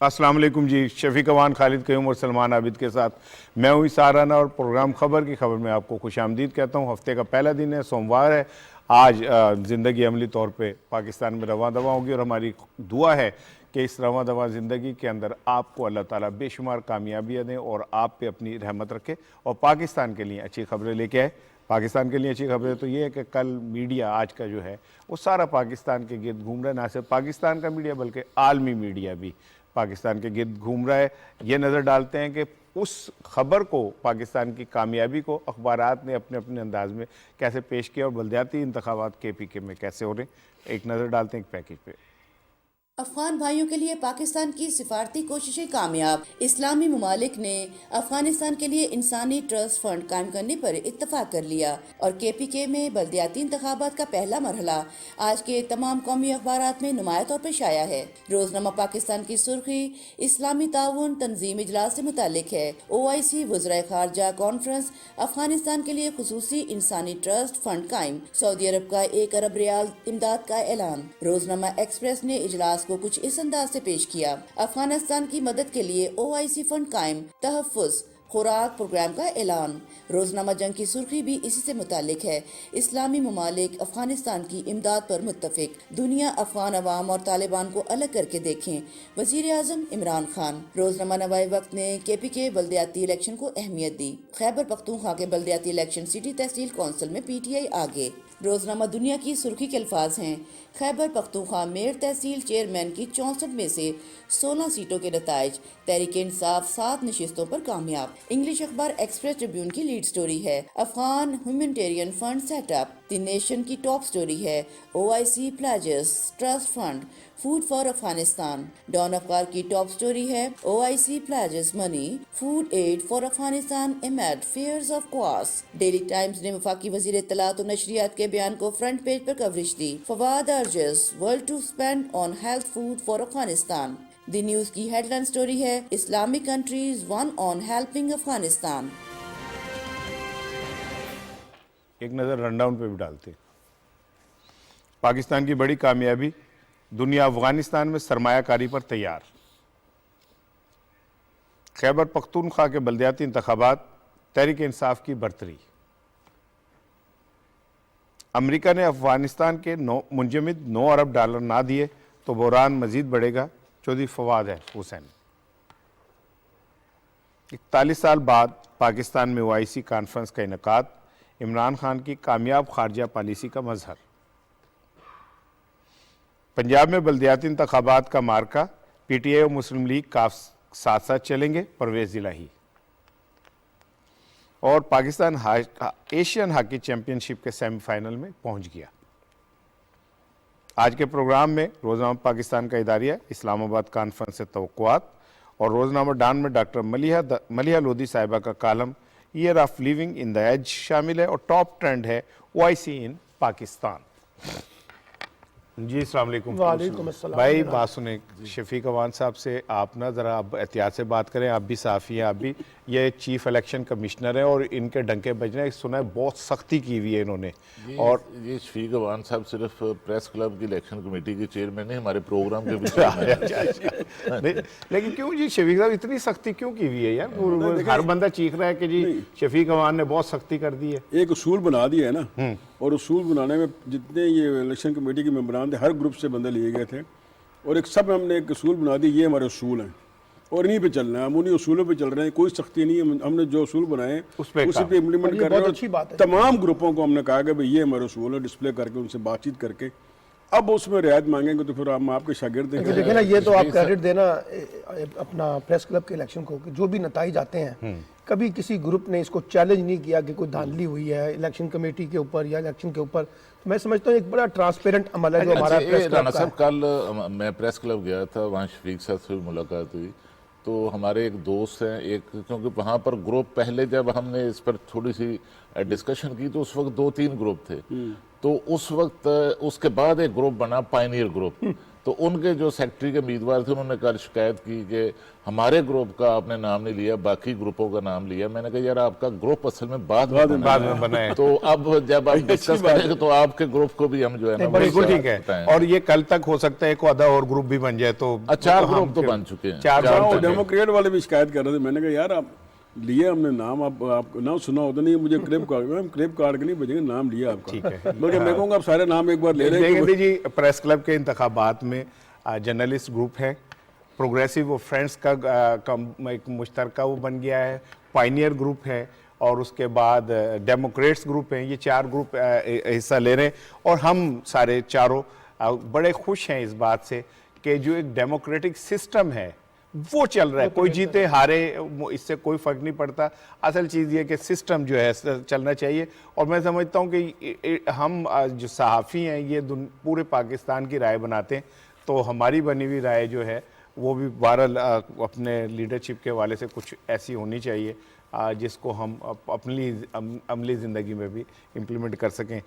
अस्सलाम वालेकुम जी। शफीक अवान, खालिद क़य्यूम और सलमान आबिद के साथ मैं हूँ साराना और प्रोग्राम खबर की खबर में आपको खुशामदीद कहता हूँ। हफ्ते का पहला दिन है, सोमवार है। आज ज़िंदगी अमली तौर पे पाकिस्तान में रवां दवा होगी और हमारी दुआ है कि इस रवां दवा ज़िंदगी के अंदर आपको अल्लाह ताला बेशुमार कामयाबियाँ दें और आप पे अपनी रहमत रखे और पाकिस्तान के लिए अच्छी खबरें लेके आए। पाकिस्तान के लिए अच्छी खबरें तो ये है कि कल मीडिया आज का जो है वो सारा पाकिस्तान के गिर्द घूम रहा है। ना सिर्फ पाकिस्तान का मीडिया बल्कि आलमी मीडिया भी पाकिस्तान के गिर्द घूम रहा है। ये नज़र डालते हैं कि उस खबर को, पाकिस्तान की कामयाबी को अखबारात ने अपने अपने अंदाज में कैसे पेश किया और बल्दियाती इंतखाबात KPK में कैसे हो रहे हैं। एक नज़र डालते हैं एक पैकेज पे। अफगान भाइयों के लिए पाकिस्तान की सिफारती कोशिशें कामयाब। इस्लामी ममालिक ने अफगानिस्तान के लिए इंसानी ट्रस्ट फंड कायम करने पर इत्तफाक कर लिया और KPK में बल्दियाती इंतखाबात का पहला मरहला आज के तमाम कौमी अखबारात में नुमाया तौर पर शाया है। रोजनामा पाकिस्तान की सुर्खी इस्लामी ताउन तंजीम इजलास से मुतालिक है। OIC वज़राए खारजा कॉन्फ्रेंस, अफगानिस्तान के लिए खुसूसी इंसानी ट्रस्ट फंड कायम, सऊदी अरब का 1 अरब रियाल इमदाद का ऐलान। रोजनामा एक्सप्रेस ने इजलास को कुछ इस अंदाज से पेश किया। अफगानिस्तान की मदद के लिए OIC फंड कायम, तहफ़्फ़ुज़ खुराक प्रोग्राम का ऐलान। रोजनामा जंग की सुर्खी भी इसी से मुतालिक है। इस्लामी ममालिक अफगानिस्तान की इमदाद पर मुत्तफिक, दुनिया अफगान अवाम और तालिबान को अलग करके देखें, वज़ीर आज़म इमरान खान। रोजनामा नवाए वक्त ने KPK बल्दियाती इलेक्शन को अहमियत दी। खैबर पख्तूनख्वा के बल्दियाती इलेक्शन सिटी तहसील कौंसिल में PTI आगे। रोजनामा दुनिया की सुर्खी के अल्फाज हैं, खैबर पख्तूनख्वा मेयर तहसील चेयरमैन की 64 में से 16 सीटों के नताइज, तहरीक इंसाफ 7 नशिस्तों पर कामयाब। इंग्लिश अखबार एक्सप्रेस ट्रिब्यून की लीड स्टोरी है, Afghan humanitarian fund setup. The Nation की टॉप स्टोरी है, OIC pledges trust fund food for Afghanistan. Dawn अखबार की टॉप स्टोरी है, OIC pledges money food aid for Afghanistan amid fears of chaos. Daily Times ने वफाकी वजीर इत्तलात और नशरियात के बयान को फ्रंट पेज पर कवरेज दी। Fawad urges world to spend on health food for Afghanistan. The news की हेडलाइन स्टोरी है, Islamic countries one on helping Afghanistan. एक नज़र रनडाउन पे भी डालते हैं। पाकिस्तान की बड़ी कामयाबी, दुनिया अफगानिस्तान में सरमायाकारी पर तैयार। खैबर पख्तूनख्वा के बल्दियाती इंतखाबात, तहरीक इंसाफ की बरतरी। अमेरिका ने अफगानिस्तान के मुंजमद 9 अरब डॉलर ना दिए तो बहरान मजीद बढ़ेगा, चौधरी फवाद हुसैन। 41 साल बाद पाकिस्तान में OIC कॉन्फ्रेंस का इनेकाद, इमरान खान की कामयाब खारजा पॉलिसी का मजहर। पंजाब में बल्दियाती इंतखाबात का मार्का, PTI और मुस्लिम लीग का साथ साथ चलेंगे, परवेज इलाही। और पाकिस्तान एशियन हॉकी चैंपियनशिप के सेमीफाइनल में पहुंच गया। आज के प्रोग्राम में रोजनामा पाकिस्तान का इदारिया, इस्लामाबाद कॉन्फ्रेंस से तवक्कुआत और रोजनामा डान में डॉक्टर मलिहा लोधी साहिबा का column year of living in the age शामिल है और टॉप ट्रेंड है OIC इन पाकिस्तान। जी अस्सलाम वालेकुम। वालेकुम अस्सलाम भाई बात सुने शफीक अवान साहब से, आप ना ज़रा अब एहतियात से बात करें। आप भी साफ़ी हैं, आप भी ये चीफ इलेक्शन कमिश्नर हैं और इनके डंके बजने सुना है बहुत सख्ती की हुई है इन्होंने। और ये शफीक अवान साहब सिर्फ प्रेस क्लब की इलेक्शन कमेटी के चेयरमैन नहीं, हमारे प्रोग्राम के भी लेकिन क्यों जी शफीक साहब इतनी सख्ती क्यों की हुई है यार? हर बंदा चीख रहा है कि जी शफीक अवान ने बहुत सख्ती कर दी है। एक उसूल बना दिया है ना, और उसूल बनाने में जितने ये इलेक्शन कमेटी के मेंबरान थे, हर ग्रुप से बंदे लिए गए थे और एक सब हमने एक उसूल बना दी, ये हमारे उसूल हैं और इन्हीं पे चलना है। हम उन्हीं उसूलों पे चल रहे हैं, कोई सख्ती नहीं है। हमने जो उसूल बनाए उसी पे इम्प्लीमेंट कर रहे हैं। तमाम ग्रुपों को हमने कहा कि भाई ये हमारे उसूल है, डिस्प्ले करके उनसे बातचीत करके अब उसमें रियायत मांगेंगे तो फिर हम आपके शागिर्द हैं। देखिए ना, ये तो आप क्रेडिट देना अपना प्रेस क्लब के इलेक्शन को कि जो भी नताइज आते हैं, कभी किसी ग्रुप ने इसको चैलेंज नहीं किया कि कोई धांधली हुई है इलेक्शन कमेटी के ऊपर या इलेक्शन के ऊपर। मैं समझता हूँ एक बड़ा ट्रांसपेरेंट अमल है जो हमारा प्रेस क्लब का है। कल मैं प्रेस क्लब गया था, वहाँ शफीक साहब से मुलाकात हुई तो हमारे एक दोस्त हैं एक, क्योंकि वहाँ पर ग्रुप पहले जब हमने इस पर थोड़ी सी डिस्कशन की तो उस वक्त 2-3 ग्रुप थे, तो उस वक्त उसके बाद एक ग्रुप बना पायनियर ग्रुप, तो उनके जो सेक्रेटरी के उम्मीदवार थे उन्होंने कल शिकायत की कि हमारे ग्रुप का आपने नाम नहीं लिया, बाकी ग्रुपों का नाम लिया। मैंने कहा यार आपका ग्रुप असल में बाद में बना है। तो अब जब आप डिस्कस करेंगे तो आपके ग्रुप को भी हम जो है ना बिल्कुल ठीक है। और ये कल तक हो सकता है एक आधा और ग्रुप भी बन जाए तो 4 ग्रुप तो बन चुके हैं। 4 डेमोक्रेट वाले भी शिकायत कर रहे थे। मैंने कहा यार आप लिए हमने नाम, आप नाम सुना होता नहीं, मुझे क्रेप कार्ड के नहीं बजेंगे, नाम लिया आपका। ठीक है। बल्कि मैं कहूँगा आप सारे नाम एक बार ले लें। देखें जी, प्रेस क्लब के इंतखाबात में जर्नलिस्ट ग्रुप है, प्रोग्रेसिव फ्रेंड्स का एक मुश्तरका वो बन गया है, पायनियर ग्रुप है और उसके बाद डेमोक्रेट्स ग्रुप हैं। ये 4 ग्रुप हिस्सा ले रहे हैं और हम सारे चारों बड़े खुश हैं इस बात से कि जो एक डेमोक्रेटिक सिस्टम है वो चल रहा है। कोई जीते हारे इससे कोई फर्क नहीं पड़ता, असल चीज़ ये कि सिस्टम जो है चलना चाहिए। और मैं समझता हूँ कि हम जो सहाफ़ी हैं ये पूरे पाकिस्तान की राय बनाते हैं, तो हमारी बनी हुई राय जो है वो भी बहरहाल अपने लीडरशिप के हवाले से कुछ ऐसी होनी चाहिए जिसको हम अपनी अमली ज़िंदगी में भी इम्प्लीमेंट कर सकें।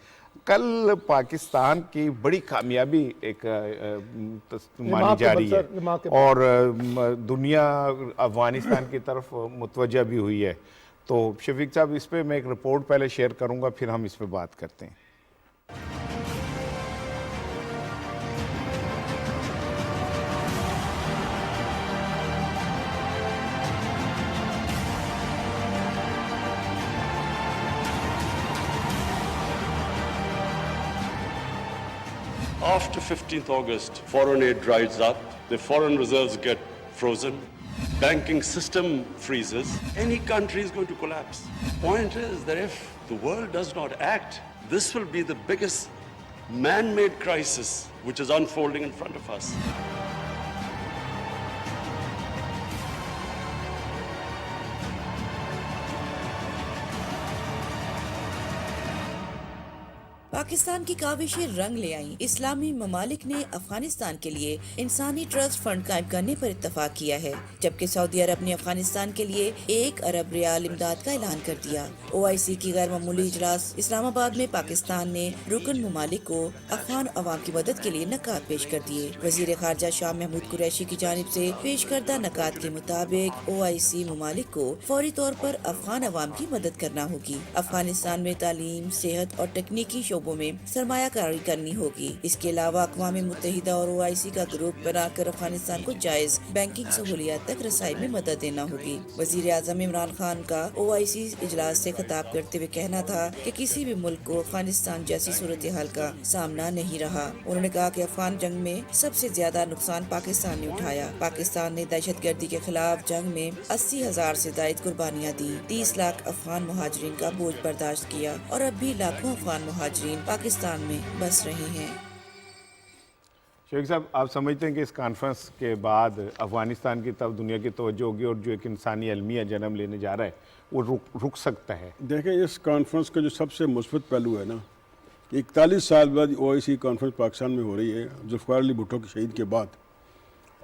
कल पाकिस्तान की बड़ी कामयाबी एक मानी जा रही है और दुनिया अफगानिस्तान की तरफ मुतवज्जा भी हुई है। तो शफीक साहब, इस पे मैं एक रिपोर्ट पहले शेयर करूंगा, फिर हम इस पे बात करते हैं। After 15th August, foreign aid dries up, the foreign reserves get frozen, banking system freezes, any country is going to collapse. Point is that if the world does not act, this will be the biggest man-made crisis which is unfolding in front of us. Pakistan की काविशें रंग ले आईं। इस्लामी ममालिक ने अफगानिस्तान के लिए इंसानी trust fund कायम करने पर इत्तफाक किया है, जबकि सऊदी अरब ने अफगानिस्तान के लिए 1 अरब रियाल इमदाद का ऐलान कर दिया। OIC की गैर मामूली इजलास इस्लामाबाद में पाकिस्तान ने रुकन ममालिक को अफगान अवाम की मदद के लिए नकात पेश कर दिए। वजीर खारजा शाह महमूद कुरैशी की जानिब से पेश करदा नकात के मुताबिक OIC ममालिक को फौरी तौर पर अफगान अवाम की मदद करना होगी। अफगानिस्तान में तालीम, सेहत और तकनीकी शोबों में सरमायाकारी करनी होगी। इसके अलावा अक़वाम मुत्तहिदा और OIC का ग्रुप बनाकर अफगानिस्तान को जायज बैंकिंग सहूलियात तक रसाई में मदद देना होगी। वजीर आज़म इमरान खान का OIC इजलास से खिताब करते हुए कहना था कि किसी भी मुल्क को अफगानिस्तान जैसी सूरत हाल का सामना नहीं रहा। उन्होंने कहा कि अफगान जंग में सबसे ज्यादा नुकसान पाकिस्तान ने उठाया। पाकिस्तान ने दहशतगर्दी के खिलाफ जंग में 80,000 से ज़ायद कुर्बानियाँ दी, 30 लाख अफगान मुहाजिरीन का बोझ बर्दाश्त किया और अब भी लाखों अफगान मुहाजिरीन पाकिस्तान में बस रहे हैं। शेख साहब, आप समझते हैं कि इस कॉन्फ्रेंस के बाद अफगानिस्तान की तरफ दुनिया की तवज्जो होगी और जो एक इंसानी अलमिया जन्म लेने जा रहा है वो रुक सकता है? देखें, इस कॉन्फ्रेंस का जो सबसे मुस्बत पहलू है ना, 41 साल बाद OIC कॉन्फ्रेंस पाकिस्तान में हो रही है जुल्फ़िकार अली भुट्टो की शहीद के बाद।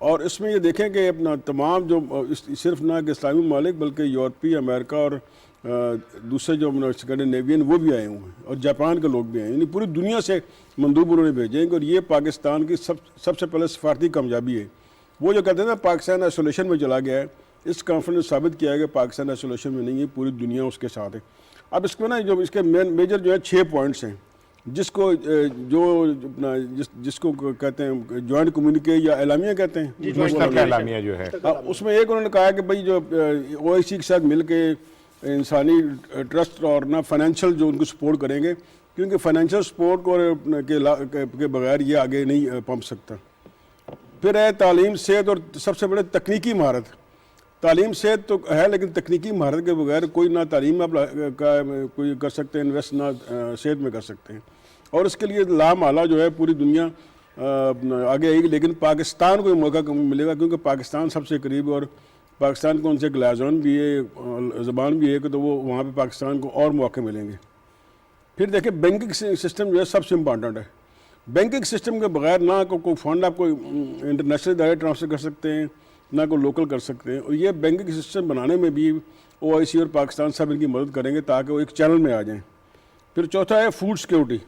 और इसमें ये देखें कि अपना तमाम जो सिर्फ ना कि इस्लामी ममालिक बल्कि यूरोपीय, अमेरिका और दूसरे जो स्कैंडिनेवियन वो भी आए हुए हैं और जापान के लोग भी आए, यानी पूरी दुनिया से मंदूब उन्होंने भेजेंगे। और ये पाकिस्तान की सबसे पहले सफारती कामयाबी है। वो जो कहते हैं ना पाकिस्तान आइसोलेशन में चला गया है, इस कॉन्फ्रेंस ने साबित किया है कि पाकिस्तान आइसोलेशन में नहीं है, पूरी दुनिया उसके साथ है। अब इसको ना जो इसके मेजर जो है 6 पॉइंट्स हैं जिसको जिसको कहते हैं जॉइंट कम्युनिके या एलामिया कहते हैं, एलामिया जो है। उसमें एक उन्होंने कहा कि भाई जो OIC के साथ मिल के इंसानी ट्रस्ट और ना फाइनेंशियल जो उनको सपोर्ट करेंगे, क्योंकि फाइनेंशियल सपोर्ट के बगैर ये आगे नहीं पहुंच सकता। फिर है तालीम, सेहत और सबसे बड़े तकनीकी महारत। तालीम सेहत तो है लेकिन तकनीकी महारत के बगैर कोई ना तालीम आप कोई कर सकते हैं इन्वेस्ट, ना सेहत में कर सकते हैं। और इसके लिए लामाला जो है पूरी दुनिया आगे आएगी, लेकिन पाकिस्तान को मौका मिलेगा क्योंकि पाकिस्तान सबसे करीब और पाकिस्तान को उनसे एक लाजवान भी है, ज़बान भी है कि तो वो वहाँ पे पाकिस्तान को और मौके मिलेंगे। फिर देखिए, बैंकिंग सिस्टम जो है सबसे इम्पॉर्टेंट है। बैंकिंग सिस्टम के बगैर ना कोई फंड आप कोई इंटरनेशनल डायरेक्ट ट्रांसफ़र कर सकते हैं, ना कोई लोकल कर सकते हैं। और ये बैंकिंग सिस्टम बनाने में भी OIC और पाकिस्तान सब इनकी मदद करेंगे ताकि वो एक चैनल में आ जाएँ। फिर चौथा है फूड सिक्योरिटी।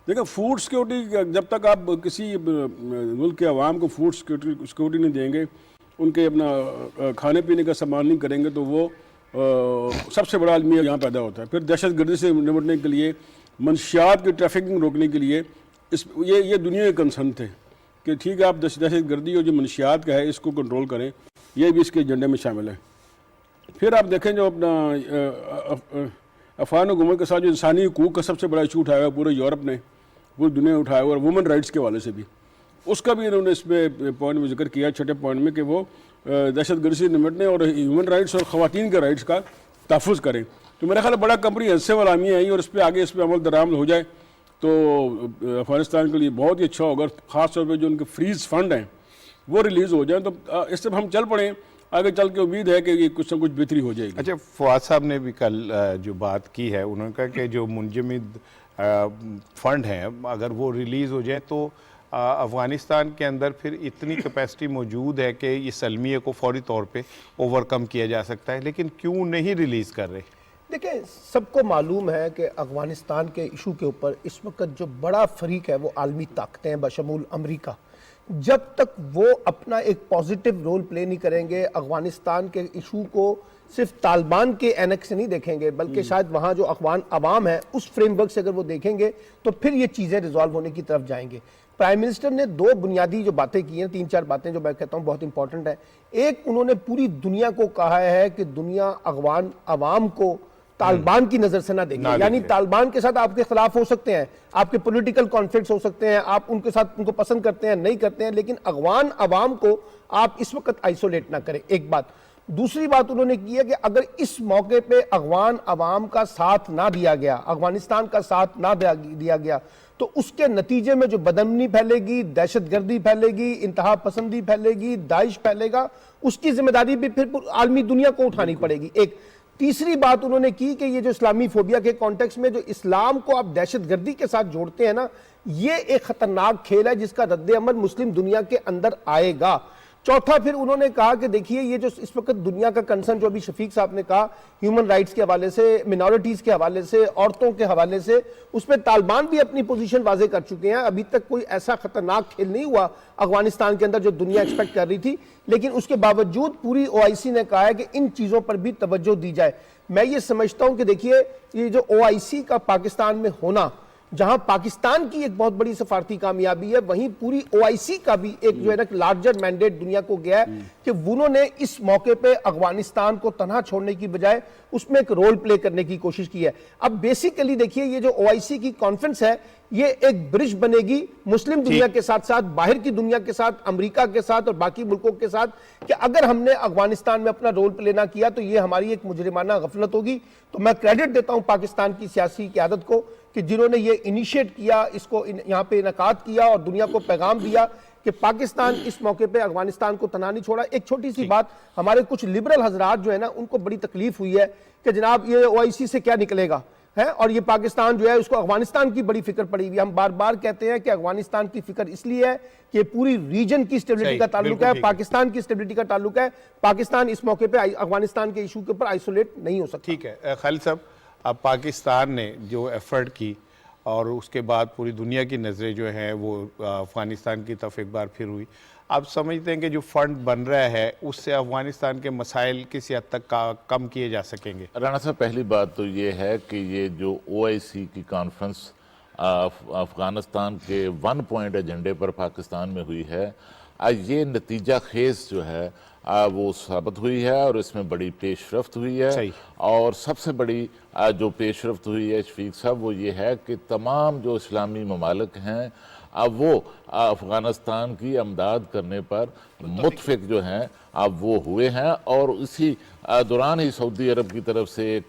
देखिए फूड सिक्योरिटी, जब तक आप किसी मुल्क के अवाम को फूड सिक्योरिटी नहीं देंगे, उनके अपना खाने पीने का सामान नहीं करेंगे, तो वो सबसे बड़ा आलमी यहाँ पैदा होता है। फिर दहशत गर्दी से निपटने के लिए, मंशियात की ट्रैफिकिंग रोकने के लिए ये दुनिया के कंसर्न थे कि ठीक है आप दहशत गर्दी और जो मंशियात का है इसको कंट्रोल करें, ये भी इसके एजेंडे में शामिल है। फिर आप देखें जो अपना अफगान हुकूमत के साथ जो इंसानी हकूक़ का सबसे बड़ा इशू उठाया हुआ पूरे यूरोप ने, पूरी दुनिया ने उठाया हुआ, और वुमेन राइट्स के हवाले से भी, उसका भी इन्होंने इसमें पॉइंट में जिक्र किया, छठे पॉइंट में, कि वो दहशत गर्दी से निपटने और ह्यूमन राइट्स और ख़वातीन के राइट्स का तहफ़्फ़ुज़ करें। तो मेरा ख्याल बड़ा कंप्रीहेंसिव आलमी है और इस पर आगे इस पर अमल दरामद हो जाए तो अफ़गानिस्तान के लिए बहुत ही अच्छा होगा। ख़ास तौर पर जो उनके फ्रीज फंड हैं वो रिलीज़ हो जाए तो इससे हम चल पड़ें, आगे चल के उम्मीद है कि ये कुछ ना कुछ बेहतरी हो जाएगी। अच्छा, फवाद साहब ने भी कल जो बात की है, उन्होंने कहा कि जो मुंजमद फंड हैं अगर वो रिलीज़ हो जाए तो अफ़गानिस्तान के अंदर फिर इतनी कैपेसिटी मौजूद है कि इस अलमिया को फौरी तौर पे ओवरकम किया जा सकता है, लेकिन क्यों नहीं रिलीज़ कर रहे? देखिए, सबको मालूम है कि अफ़गानिस्तान के इशू के ऊपर इस वक्त जो बड़ा फरीक है वो आलमी ताकतें हैं बशमूल अमेरिका। जब तक वो अपना एक पॉजिटिव रोल प्ले नहीं करेंगे, अफ़गानिस्तान के इशू को सिर्फ तालिबान के एनेक्स से नहीं देखेंगे, बल्कि शायद वहाँ जो अफ़गान अवाम है उस फ्रेमवर्क से अगर वो देखेंगे तो फिर ये चीज़ें रिजॉल्व होने की तरफ जाएंगे। प्राइम मिनिस्टर ने दो बुनियादी जो बातें की हैं, 3-4 बातें जो मैं कहता हूँ बहुत इंपॉर्टेंट है। एक, उन्होंने पूरी दुनिया को कहा है कि दुनिया अफ़गान अवाम को तालिबान की नजर से ना देखें, यानी तालिबान के साथ आपके खिलाफ हो सकते हैं, आपके पॉलिटिकल कॉन्फ्लिक्ट्स हो सकते हैं, आप उनके साथ उनको पसंद करते हैं नहीं करते हैं, लेकिन अफ़गान अवाम को आप इस वक्त आइसोलेट ना करें, एक बात। दूसरी बात उन्होंने की है कि अगर इस मौके पे अफ़गान अवाम का साथ ना दिया गया, अफ़गानिस्तान का साथ ना दिया गया, तो उसके नतीजे में जो बदअमनी फैलेगी, दहशतगर्दी फैलेगी, इंतहा पसंदी फैलेगी, दाइश फैलेगा, उसकी जिम्मेदारी भी फिर आलमी दुनिया को उठानी पड़ेगी। एक तीसरी बात उन्होंने की कि ये जो इस्लामी फोबिया के कॉन्टेक्स्ट में जो इस्लाम को आप दहशतगर्दी के साथ जोड़ते हैं ना, ये एक खतरनाक खेल है जिसका रद्द-ए-अमल मुस्लिम दुनिया के अंदर आएगा। चौथा, फिर उन्होंने कहा कि देखिए ये जो इस वक्त दुनिया का कंसर्न जो अभी शफीक साहब ने कहा ह्यूमन राइट्स के हवाले से, मिनॉरिटीज के हवाले से, औरतों के हवाले से, उस पर तालिबान भी अपनी पोजीशन वाजे कर चुके हैं। अभी तक कोई ऐसा खतरनाक खेल नहीं हुआ अफगानिस्तान के अंदर जो दुनिया एक्सपेक्ट कर रही थी, लेकिन उसके बावजूद पूरी OIC ने कहा है कि इन चीजों पर भी तवज्जो दी जाए। मैं ये समझता हूं कि देखिए ये जो OIC का पाकिस्तान में होना, जहां पाकिस्तान की एक बहुत बड़ी सफारती कामयाबी है, वहीं पूरी OIC का भी एक जो है ना लार्जर मैंडेट दुनिया को गया है कि उन्होंने इस मौके पे अफगानिस्तान को तनहा छोड़ने की बजाय उसमें एक रोल प्ले करने की कोशिश की है। अब बेसिकली देखिए ये जो OIC की कॉन्फ्रेंस है, ये एक ब्रिज बनेगी मुस्लिम दुनिया के साथ साथ बाहर की दुनिया के साथ, अमेरिका के साथ और बाकी मुल्कों के साथ, कि अगर हमने अफगानिस्तान में अपना रोल प्ले ना किया तो ये हमारी एक मुजरिमाना गफलत होगी। तो मैं क्रेडिट देता हूं पाकिस्तान की सियासी क़यादत को कि जिन्होंने ये इनिशिएट किया, इसको यहाँ पे इनकाद किया और दुनिया को पैगाम दिया कि पाकिस्तान इस मौके पे अफगानिस्तान को तना नहीं छोड़ा। एक छोटी सी बात, हमारे कुछ लिबरल हजरात जो है ना, उनको बड़ी तकलीफ हुई है कि जनाब ये OIC से क्या निकलेगा है, और ये पाकिस्तान जो है उसको अफगानिस्तान की बड़ी फिक्र पड़ी हुई। हम बार बार कहते हैं कि अफगानिस्तान की फिक्र इसलिए है कि पूरी रीजन की स्टेबिलिटी का ताल्लुक है, पाकिस्तान की स्टेबिलिटी का ताल्लुक है। पाकिस्तान इस मौके पे अफगानिस्तान के इशू के ऊपर आइसोलेट नहीं हो सकता। ठीक है खालिद साहब, अब पाकिस्तान ने जो एफर्ट की और उसके बाद पूरी दुनिया की नज़रें जो हैं वो अफ़गानिस्तान की तरफ एक बार फिर हुई। आप समझते हैं कि जो फंड बन रहा है उससे अफ़गानिस्तान के मसाइल किसी हद तक कम किए जा सकेंगे? राणा साहब, पहली बात तो ये है कि ये जो OIC की कॉन्फ्रेंस अफ़गानिस्तान के 1 पॉइंट एजेंडे पर पाकिस्तान में हुई है, ये नतीजा खेज जो है वो साबित हुई है और इसमें बड़ी पेशरफ्त हुई है। और सबसे बड़ी जो पेशरफ्त हुई है शफीक साहब, वो ये है कि तमाम जो इस्लामी ममालिक हैं अब वो अफ़गानिस्तान की अमदाद करने पर मुतफिक जो हैं अब वो हुए हैं। और इसी दौरान ही सऊदी अरब की तरफ से एक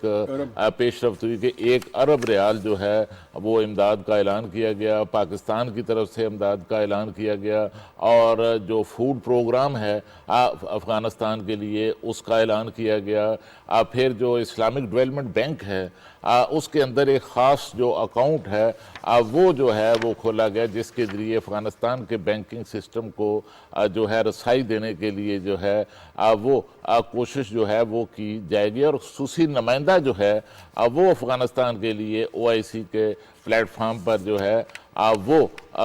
पेशरफ्त हुई कि 1 अरब रियाल जो है वो इमदाद का ऐलान किया गया, पाकिस्तान की तरफ से इमदाद का ऐलान किया गया, और जो फूड प्रोग्राम है अफ़गानिस्तान के लिए उसका ऐलान किया गया। फिर जो इस्लामिक डेवलपमेंट बैंक है उसके अंदर एक ख़ास जो अकाउंट है वो जो है वो खोला गया, जिसके ज़रिए अफ़गानिस्तान के बैंकिंग सिस्टम को जो है रसाई देने के लिए जो है वो कोशिश जो है वो की जाएगी। और खुसूसी नुमाइंदा जो है वो अफ़गानिस्तान के लिए OIC के प्लेटफार्म पर जो है वो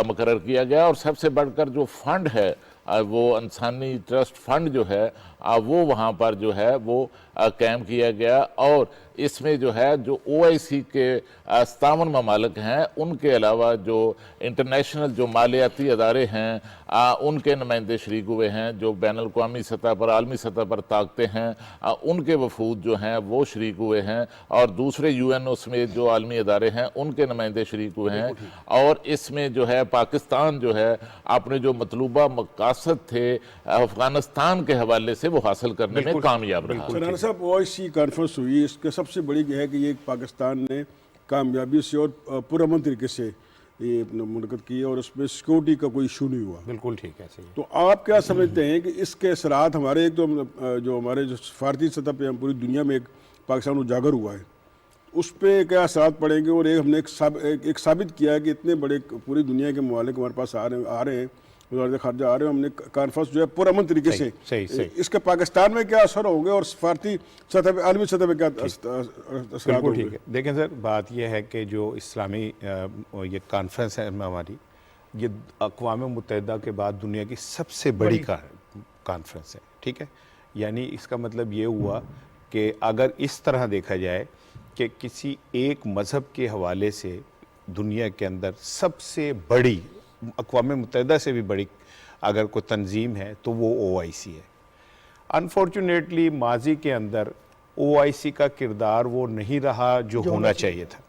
मुकर्रर किया गया। और सबसे बढ़कर जो फंड है वो इंसानी ट्रस्ट फंड जो है वो वहाँ पर जो है वो कायम किया गया। और इसमें जो है जो OIC के 57 ममालिक हैं, उनके अलावा जो इंटरनेशनल जो मालियाती अदारे हैं उनके नुमाइंदे शरीक हुए हैं, जो बैनुल-अक़वामी सतह पर आलमी सतह पर ताकते हैं उनके वफूद जो हैं वो शरीक हुए हैं, और दूसरे UNO समेत जो आलमी अदारे हैं उनके नुमाइंदे शरीक हुए हैं। और इसमें जो है पाकिस्तान जो है अपने जो मतलूबा मकासद थे अफगानिस्तान के हवाले से वो हासिल करने में कामयाब रहा। राना साहब, OIC कॉन्फ्रेंस हुई, इसके सबसे बड़ी है कि ये पाकिस्तान ने कामयाबी से और पुरअमन तरीके से ये मुनक़द की और उसमें सिक्योरिटी का कोई इशू नहीं हुआ। बिल्कुल ठीक है, सही। तो आप क्या समझते हैं कि इसके असरात हमारे एक तो जो हमारे जो सफारती सतह पे हम पूरी दुनिया में एक पाकिस्तान उजागर हुआ है, उस पर क्या असरात पड़ेंगे? और हमने एक साबित किया है कि इतने बड़े पूरी दुनिया के ममालिक हमारे पास आ रहे हैं, वज़ारत ख़ारजा आ रहे हैं, हमने कॉन्फ्रेंस जो है पुरअमन तरीके से सही। इसके पाकिस्तान में क्या असर होंगे और सफारती सतह पे आलमी सतह पे क्या असरात होंगे? ठीक है। देखें सर, बात यह है कि जो इस्लामी ये कॉन्फ्रेंस है हमारी, ये अक़वाम मुत्तहिदा के बाद दुनिया की सबसे बड़ी कॉन्फ्रेंस है, ठीक है। यानी इसका मतलब ये हुआ कि अगर इस तरह देखा जाए कि किसी एक मज़हब के हवाले से दुनिया के अंदर सबसे बड़ी, अक़वाम मुत्तहिदा से भी बड़ी अगर कोई तंजीम है तो वो OIC है। अनफॉर्चुनेटली माजी के अंदर OIC का किरदार वो नहीं रहा जो होना चाहिए था।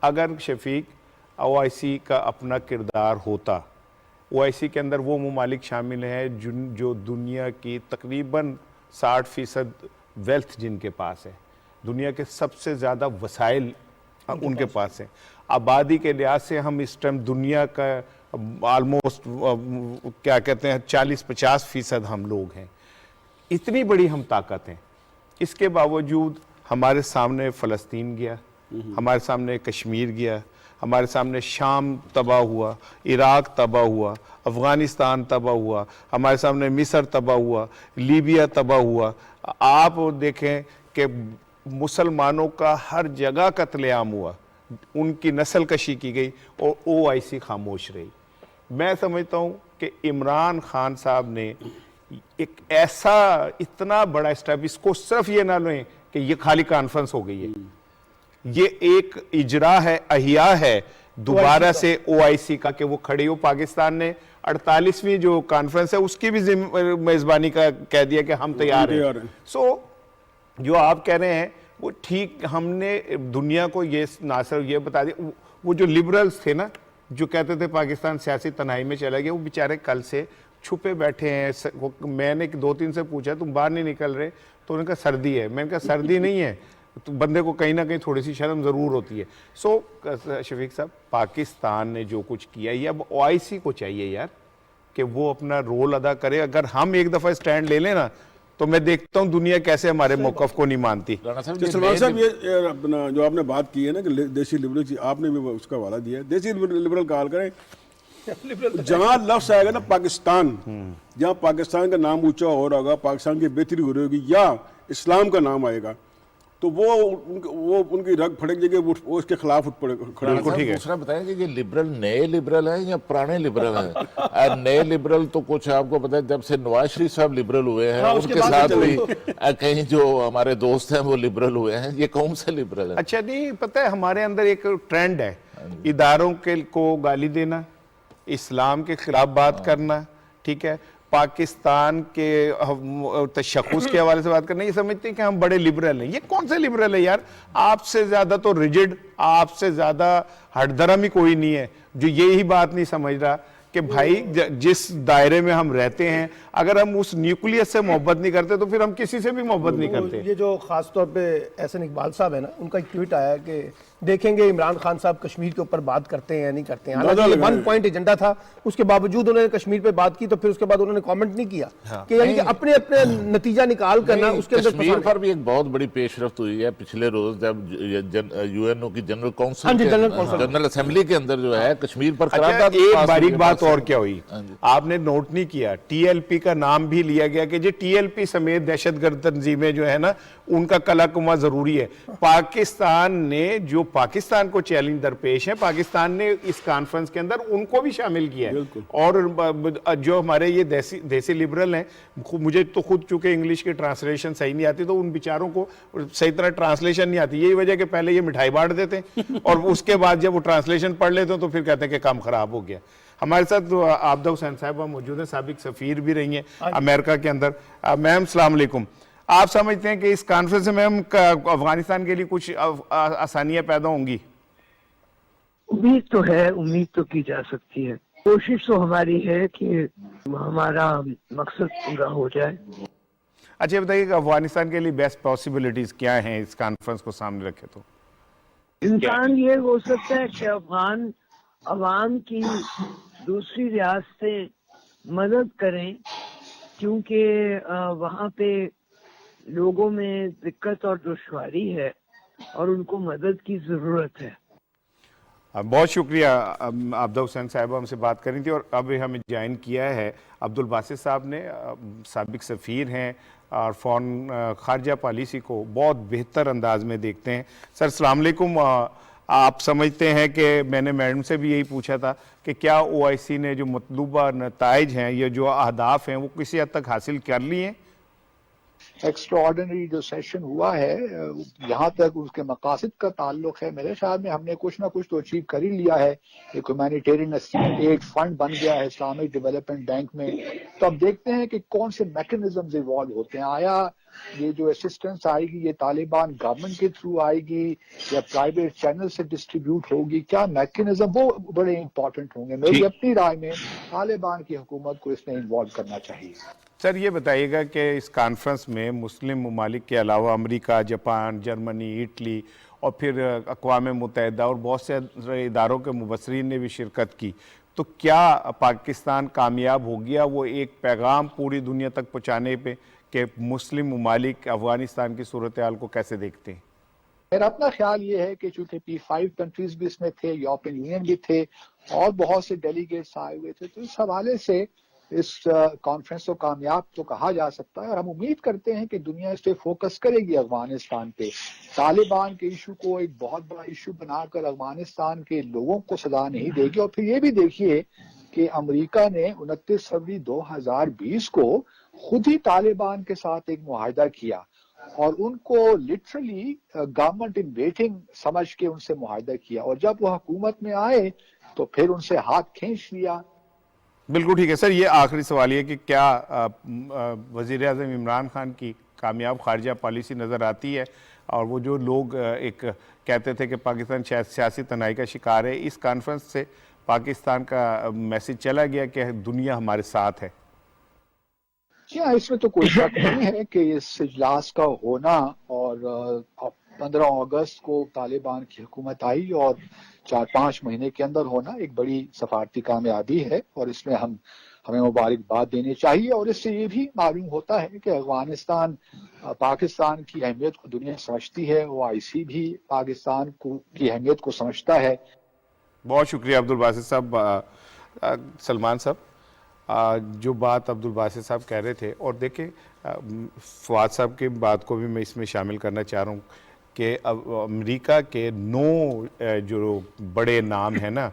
अगर शफीक OIC का अपना किरदार होता, OIC के अंदर वो ममालिक शामिल हैं जो दुनिया की तकरीबन 60% वेल्थ जिनके पास है, दुनिया के सबसे ज़्यादा वसाइल उनके पास है। आबादी के लिहाज से हम इस टाइम दुनिया का ऑलमोस्ट क्या कहते हैं 40-50% हम लोग हैं। इतनी बड़ी हम ताकत हैं, इसके बावजूद हमारे सामने फ़लस्तीन गया, हमारे सामने कश्मीर गया, हमारे सामने शाम तबाह हुआ, इराक तबाह हुआ, अफ़गानिस्तान तबाह हुआ, हमारे सामने मिस्र तबाह हुआ, लीबिया तबाह हुआ। आप देखें कि मुसलमानों का हर जगह कत्लेआम हुआ, उनकी नस्ल कशी की गई और OIC खामोश रही। मैं समझता हूँ कि इमरान खान साहब ने एक ऐसा इतना बड़ा स्टेप, इसको सिर्फ ये ना लें कि ये खाली कॉन्फ्रेंस हो गई है, ये एक इजरा है, अहिया है दोबारा से OIC का कि वो खड़ी हो। पाकिस्तान ने 48वीं जो कॉन्फ्रेंस है उसकी भी मेज़बानी का कह दिया कि हम तैयार हैं। सो जो आप कह रहे हैं वो ठीक, हमने दुनिया को ये ना सिर्फ ये बता दिया, वो जो लिबरल्स थे ना जो कहते थे पाकिस्तान सियासी तनाई में चला गया, वो बेचारे कल से छुपे बैठे हैं। मैंने 2-3 से पूछा तुम बाहर नहीं निकल रहे, तो उन्होंने कहा सर्दी है। मैंने कहा सर्दी नहीं है, तो बंदे को कहीं ना कहीं थोड़ी सी शर्म ज़रूर होती है। सो शफीक साहब, पाकिस्तान ने जो कुछ किया ये अब OIC को चाहिए यार कि वो अपना रोल अदा करे। अगर हम एक दफ़ा स्टैंड ले लें ना, तो मैं देखता हूँ दुनिया कैसे हमारे मौक़िफ़ को नहीं मानती। सलमान साहब, ये अपना जो आपने बात की है ना कि देसी लिबरल की, आपने भी उसका हवाला दिया है। देसी लिबरल कॉल करें, जहाँ लफ्ज़ आएगा ना पाकिस्तान, जहाँ पाकिस्तान का नाम ऊंचा हो रहा होगा, पाकिस्तान की बेहतरी हो रही होगी, या इस्लाम का नाम आएगा, तो वो उनकी रग फड़क जाएगी, वो उसके खिलाफ उठ पड़े खड़े। दूसरा बताएं कि ये लिबरल नए लिबरल हैं या पुराने लिबरल हैं? नए लिबरल तो कुछ आपको पता है, जब से नवाज शरीफ साहब लिबरल हुए हैं उनके साथ भी कहीं जो हमारे दोस्त हैं वो लिबरल हुए हैं। ये कौन से लिबरल है? अच्छा नहीं पता है, हमारे अंदर एक ट्रेंड है इदारों के को गाली देना, इस्लाम के खिलाफ बात करना, ठीक है, पाकिस्तान के तशख़्ख़ुस के हवाले से बात करना। ये समझते हैं कि हम बड़े लिबरल हैं। ये कौन से लिबरल है यार? आपसे ज़्यादा तो रिजिड, आपसे ज़्यादा हटधर्म ही कोई नहीं है जो यही बात नहीं समझ रहा कि भाई जिस दायरे में हम रहते हैं, अगर हम उस न्यूक्लियस से मोहब्बत नहीं करते तो फिर हम किसी से भी मोहब्बत नहीं करते। ये जो खास तौर पे एहसन इकबाल साहब है ना, उनका एक ट्वीट आया कि देखेंगे इमरान खान साहब कश्मीर के ऊपर बात करते हैं या नहीं करते हैं। हालांकि 1 पॉइंट एजेंडा था, उसके बावजूद उन्होंने कश्मीर पे बात की, तो फिर उसके बाद उन्होंने कमेंट नहीं किया कि यानी कि अपने अपने नतीजा निकाल करना उसके अंदर। कश्मीर पर भी एक बहुत बड़ी पेशरफ्त हुई है पिछले रोज, जब UNO की जनरल काउंसिल, जनरल असेंबली के अंदर जो है कश्मीर पर एक बारीक बात बात और क्या हुई, आपने नोट नहीं किया, टीएलपी का नाम भी लिया गया कि जो टीएलपी समेत दहशतगर्द तंजीमें जो है ना उनका कलाकुमा जरूरी है। पाकिस्तान ने जो पाकिस्तान को चैलेंज दरपेश है, पाकिस्तान ने इस कॉन्फ्रेंस के अंदर उनको भी शामिल किया है। और जो हमारे ये देसी लिबरल हैं, मुझे तो खुद चूंकि इंग्लिश की ट्रांसलेशन सही नहीं आती तो उन बेचारों को सही तरह ट्रांसलेशन नहीं आती, यही वजह कि पहले ये मिठाई बांट देते हैं और उसके बाद जब वो ट्रांसलेशन पढ़ लेते हैं तो फिर कहते हैं कि काम खराब हो गया। हमारे साथ आबदा हुसैन साहिबा मौजूद है, साबिक सफीर भी रही हैं अमेरिका के अंदर। मैम अस्सलाम वालेकुम, आप समझते हैं कि इस कॉन्फ्रेंस में मैम अफगानिस्तान के लिए कुछ आसानियां पैदा होंगी? उम्मीद तो है, उम्मीद तो की जा सकती है। कोशिश तो हमारी है कि हमारा मकसद पूरा हो जाए। अच्छा बताइए कि अफगानिस्तान के लिए बेस्ट पॉसिबिलिटीज क्या हैं इस कॉन्फ्रेंस को सामने रखे तो? इंसान ये हो सकता है कि अफगान अवाम की दूसरी रियासतें मदद करें, क्योंकि वहाँ पे लोगों में दिक्कत और दुश्वारी है और उनको मदद की ज़रूरत है। बहुत शुक्रिया। आबदा हुसैन साहिबा हमसे बात करी थी और अब हमें ज्वाइन किया है अब्दुल बासित साहब ने, साबिक सफ़ीर हैं और फ़ॉरेन ख़ारजा पॉलिसी को बहुत बेहतर अंदाज में देखते हैं। सर अस्सलाम वालेकुम, आप समझते हैं कि मैंने मैडम से भी यही पूछा था कि क्या ओआईसी ने जो मतलूबा नताइज हैं या जो अहदाफ हैं वो किसी हद तक हासिल कर लिए हैं? एक्स्ट्राऑर्डिनरी जो सेशन हुआ है, यहाँ तक उसके मकासद का ताल्लुक है, मेरे ख्याल में हमने कुछ ना कुछ तो अचीव कर ही लिया है। एक ह्यूमैनिटेरियन एड फंड बन गया है इस्लामिक डेवलपमेंट बैंक में। तो अब देखते हैं कि कौन से मैकेनिज्म इवॉल्व होते हैं। आया ये जो असिस्टेंस आएगी ये तालिबान गवर्नमेंट के थ्रू आएगी या प्राइवेट चैनल से डिस्ट्रीब्यूट होगी, क्या मैकेनिज्म, वो बड़े इंपॉर्टेंट होंगे। मेरी अपनी राय में तालिबान की हुकूमत को इसमें इन्वॉल्व करना चाहिए। सर ये बताइएगा कि इस कॉन्फ्रेंस में मुस्लिम ममालिक के अलावा अमेरिका, जापान, जर्मनी, इटली और फिर अक़वाम मुत्तहिदा और बहुत से इदारों के मुबस्सरीन ने भी शिरकत की, तो क्या पाकिस्तान कामयाब हो गया वो एक पैगाम पूरी दुनिया तक पहुँचाने पे कि मुस्लिम ममालिक अफगानिस्तान की सूरत हाल को कैसे देखते हैं? मेरा अपना ख्याल ये है कि चूंकि P5 कंट्रीज भी इसमें थे, यूरोपियन यूनियन भी थे और बहुत से डेलीगेट्स आए हुए थे, तो इस हवाले से इस कॉन्फ्रेंस को कामयाब तो कहा जा सकता है और हम उम्मीद करते हैं कि दुनिया इस पे फोकस करेगी अफगानिस्तान पे। तालिबान के इशू को एक बहुत बड़ा इशू बनाकर अफगानिस्तान के लोगों को सजा नहीं देगी। और फिर ये भी देखिए कि अमेरिका ने 29 फरवरी 2020 को खुद ही तालिबान के साथ एक मुआहिदा किया और उनको लिटरली गवर्नमेंट इन वेटिंग समझ के उनसे मुआहिदा किया और जब वो हुकूमत में आए तो फिर उनसे हाथ खींच लिया। बिल्कुल ठीक है सर। ये आखिरी सवाल ये कि क्या वज़ीर आज़म इमरान खान की कामयाब खारजा पॉलिसी नज़र आती है और वो जो लोग एक कहते थे कि पाकिस्तान शायद सियासी तनाई का शिकार है, इस कॉन्फ्रेंस से पाकिस्तान का मैसेज चला गया कि दुनिया हमारे साथ है? क्या इसमें तो कोई शक नहीं है कि इस इजलास का होना और 15 अगस्त को तालिबान की हुकूमत आई और 4-5 महीने के अंदर होना एक बड़ी सफारती कामयाबी है और इसमें हमें मुबारकबाद देनी चाहिए। और इससे ये भी मालूम होता है कि अफगानिस्तान पाकिस्तान की अहमियत को दुनिया समझती है, OIC भी पाकिस्तान की अहमियत को समझता है। बहुत शुक्रिया अब्दुल बासित साहब। सलमान साहब, जो बात अब्दुल बासित साहब कह रहे थे और देखें फवाद साहब की बात को भी मैं इसमें शामिल करना चाह रहा हूँ कि अब अमेरिका के 9 जो बड़े नाम हैं ना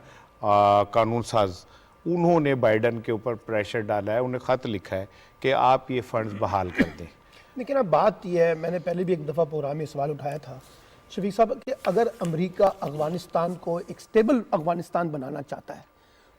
कानून साज, उन्होंने बाइडन के ऊपर प्रेशर डाला है, उन्हें ख़त लिखा है कि आप ये फंड्स बहाल कर दें। लेकिन अब बात यह है, मैंने पहले भी एक दफ़ा प्रोग्राम में सवाल उठाया था शफीक साहब कि अगर अमेरिका अफगानिस्तान को एक स्टेबल अफगानिस्तान बनाना चाहता है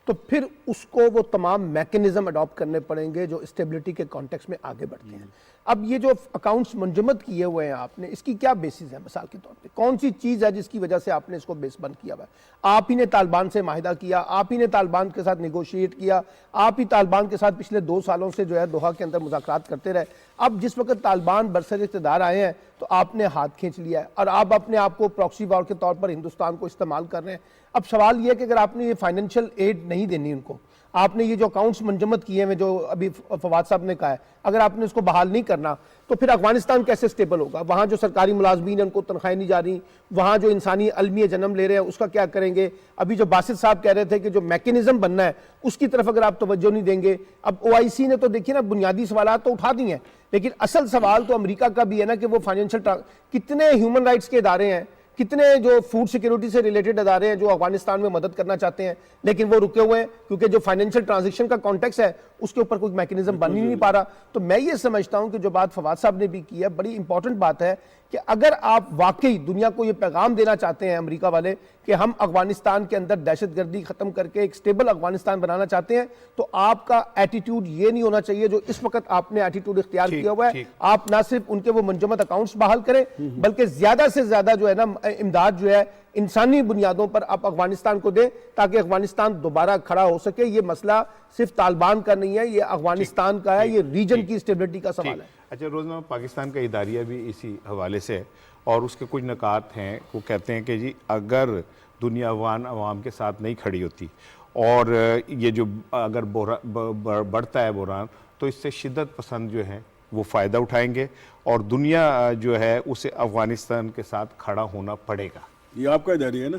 तो फिर उसको वो तमाम मैकेनिज्म अडॉप्ट करने पड़ेंगे जो स्टेबिलिटी के कॉन्टेक्स्ट में आगे बढ़ते हैं। अब ये जो अकाउंट्स मुंजमद किए हुए हैं आपने, इसकी क्या बेसिस है? मिसाल के तौर पे कौन सी चीज़ है जिसकी वजह से आपने इसको बेस बंद किया हुआ है? आप ही ने तालिबान से माहिदा किया, आप ही ने तालिबान के साथ निगोशिएट किया, आप ही तालिबान के साथ पिछले 2 सालों से जो है दोहा के अंदर मुज़ाकरात करते रहे। अब जिस वक्त तालिबान बरसर इक़्तिदार आए हैं तो आपने हाथ खींच लिया है और आप अपने आप को प्रॉक्सी वॉर के तौर पर हिंदुस्तान को इस्तेमाल कर रहे हैं। अब सवाल यह है कि अगर आपने ये फाइनेंशियल एड नहीं देनी उनको, आपने ये जो अकाउंट्स मंजमद किए हैं, जो अभी फवाद साहब ने कहा है, अगर आपने उसको बहाल नहीं करना तो फिर अफगानिस्तान कैसे स्टेबल होगा? वहाँ जो सरकारी मुलाजमीन हैं उनको तनख्वाहें नहीं जा रही, वहाँ जो इंसानी अलमिया जन्म ले रहे हैं उसका क्या करेंगे? अभी जो बासित साहब कह रहे थे कि जो मैकेनिज्म बनना है उसकी तरफ अगर आप तवज्जो नहीं देंगे, अब OIC ने तो देखिए ना बुनियादी सवाल तो उठा दिए हैं, लेकिन असल सवाल तो अमेरिका का भी है ना कि वो फाइनेंशियल कितने ह्यूमन राइट्स के इदारे हैं, कितने जो फूड सिक्योरिटी से रिलेटेड अदारे हैं जो अफगानिस्तान में मदद करना चाहते हैं, लेकिन वो रुके हुए हैं क्योंकि जो फाइनेंशियल ट्रांजैक्शन का कॉन्टेक्स्ट है उसके ऊपर कोई मैकेनिज्म बन ही नहीं पा रहा। तो मैं ये समझता हूं कि जो बात फवाद साहब ने भी की है बड़ी इंपॉर्टेंट बात है कि अगर आप वाकई दुनिया को ये पैगाम देना चाहते हैं अमेरिका वाले कि हम अफगानिस्तान के अंदर दहशतगर्दी खत्म करके एक स्टेबल अफगानिस्तान बनाना चाहते हैं, तो आपका एटीट्यूड ये नहीं होना चाहिए जो इस वक्त आपने एटीट्यूड इख्तियार किया हुआ है। आप ना सिर्फ उनके वो मुंजमद अकाउंट्स बहाल करें, बल्कि ज्यादा से ज्यादा जो है ना इमदाद जो है इंसानी बुनियादों पर आप अफगानिस्तान को दें ताकि अफगानिस्तान दोबारा खड़ा हो सके। ये मसला सिर्फ तालिबान का नहीं है, ये अफगानिस्तान का है, ये रीजन की स्टेबिलिटी का सवाल है। अच्छा, रोज़नामा पाकिस्तान का इदारिया भी इसी हवाले से है और उसके कुछ नकात हैं। वो कहते हैं कि जी अगर दुनिया अफगान अवाम के साथ नहीं खड़ी होती और ये जो अगर बढ़ता है बुहरान, तो इससे शिद्दत पसंद जो हैं वो फ़ायदा उठाएंगे और दुनिया जो है उसे अफगानिस्तान के साथ खड़ा होना पड़ेगा। ये आपका इदारिया है ना,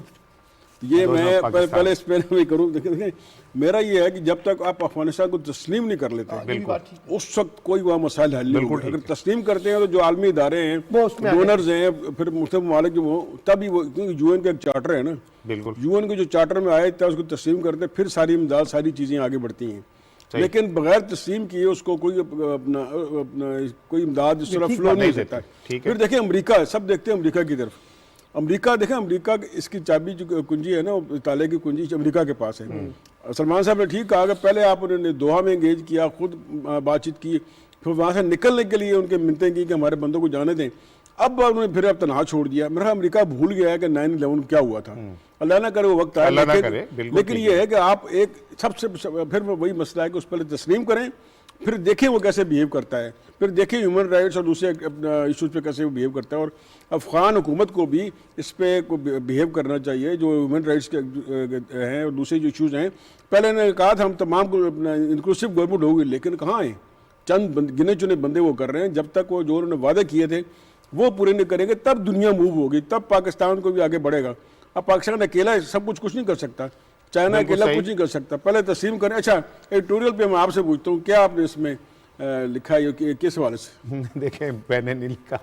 ये मैं पहले इस पे भी करूँ। देखिए मेरा ये है कि जब तक आप अफगानिस्तान को तस्लीम नहीं कर लेते उस वक्त कोई वहाँ मसाइल हल नहीं होंगे। अगर तस्लीम करते हैं तो जो आलमी इदारे हैं, डोनर्स हैं, फिर मुस्लिम ममालिक जो वो तभी वो, क्योंकि UN का एक चार्टर है ना, बिल्कुल UN के जो चार्टर में आए तब उसको तस्लीम करते फिर सारी इमदाद सारी चीज़ें आगे बढ़ती हैं। लेकिन बगैर तस्लीम किए उसको कोई अपना कोई इमदाद जिस तरह फ्लो नहीं देता। फिर देखें अमेरिका, सब देखते हैं अमेरिका की तरफ। अमेरिका देखें, अमेरिका इसकी चाबी जो कुंजी है ना, ताले की कुंजी अमेरिका के पास है। सलमान साहब ने ठीक कहा कि पहले आप उन्होंने दोहा में एंगेज किया, खुद बातचीत की, फिर वहाँ से निकलने के लिए उनके मिन्नतें की कि हमारे बंदों को जाने दें। अब उन्होंने फिर अब तनहा छोड़ दिया। मेरा अमेरिका भूल गया है कि 9/11 क्या हुआ था। अल्लाह ना करे वो वक्त आए, लेकिन ये है कि आप एक सबसे फिर वही मसला है कि उस पहले तस्लीम करें, फिर देखें वो कैसे बिहेव करता है, फिर देखें ह्यूमन राइट्स और दूसरे इशूज़ पे कैसे वो बिहेव करता है। और अफ़गान हुकूमत को भी इस पर बिहेव करना चाहिए जो ह्यूमन राइट्स के हैं और दूसरे जो इशूज़ हैं। पहले ने कहा था हम तमाम को इंक्लूसिव गवर्नमेंट होगी, लेकिन कहाँ है? चंद गिने चुने बंदे वो कर रहे हैं। जब तक वो जो उन्होंने वादे किए थे वो पूरे नहीं करेंगे तब दुनिया मूव होगी, तब पाकिस्तान को भी आगे बढ़ेगा। अब पाकिस्तान अकेला सब कुछ नहीं कर सकता, चाइना अकेला कुछ नहीं कर सकता। पहले तस्लीम करें। अच्छा, एडिटोरियल पे मैं आपसे पूछता हूँ, क्या आपने इसमें लिखा है कि किस हवाले से? देखें, मैंने नहीं लिखा,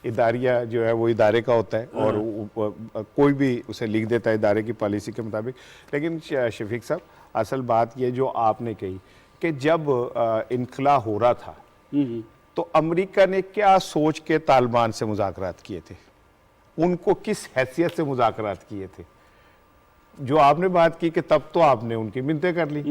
इदारिया जो है वो इदारे का होता है और कोई भी उसे लिख देता है इदारे की पॉलिसी के मुताबिक। लेकिन शफीक साहब, असल बात ये जो आपने कही कि जब इनखला हो रहा था तो अमेरिका ने क्या सोच के तालिबान से मुज़ाकरात किए थे, उनको किस हैसियत से मुज़ाकरात किए थे? जो आपने बात की कि तब तो आपने उनकी मिन्नतें कर ली,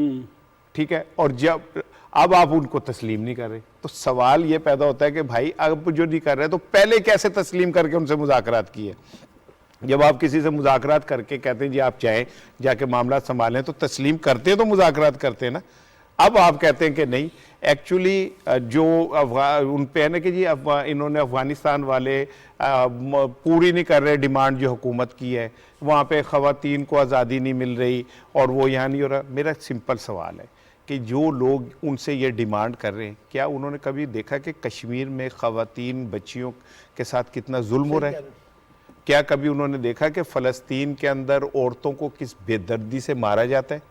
ठीक है, और जब अब आप उनको तस्लीम नहीं कर रहे, तो सवाल ये पैदा होता है कि भाई अब जो नहीं कर रहे तो पहले कैसे तस्लीम करके उनसे मुज़ाकरात किए? जब आप किसी से मुज़ाकरात करके कहते हैं जी आप चाहें जाके मामला संभालें, तो तस्लीम करते हैं तो मुज़ाकरात करते हैं ना। अब आप कहते हैं कि नहीं, एक्चुअली जो उन पे है ना कि जी इन्होंने अफगानिस्तान वाले पूरी नहीं कर रहे डिमांड जो हुकूमत की है, वहाँ पे ख़वातीन को आज़ादी नहीं मिल रही और वो यहाँ नहीं हो रहा। मेरा सिंपल सवाल है कि जो लोग उनसे ये डिमांड कर रहे हैं, क्या उन्होंने कभी देखा कि कश्मीर में ख़वातीन बच्चियों के साथ कितना जुल्म हो रहा है? क्या कभी उन्होंने देखा कि फ़लस्तीन के अंदर औरतों को किस बेदर्दी से मारा जाता है?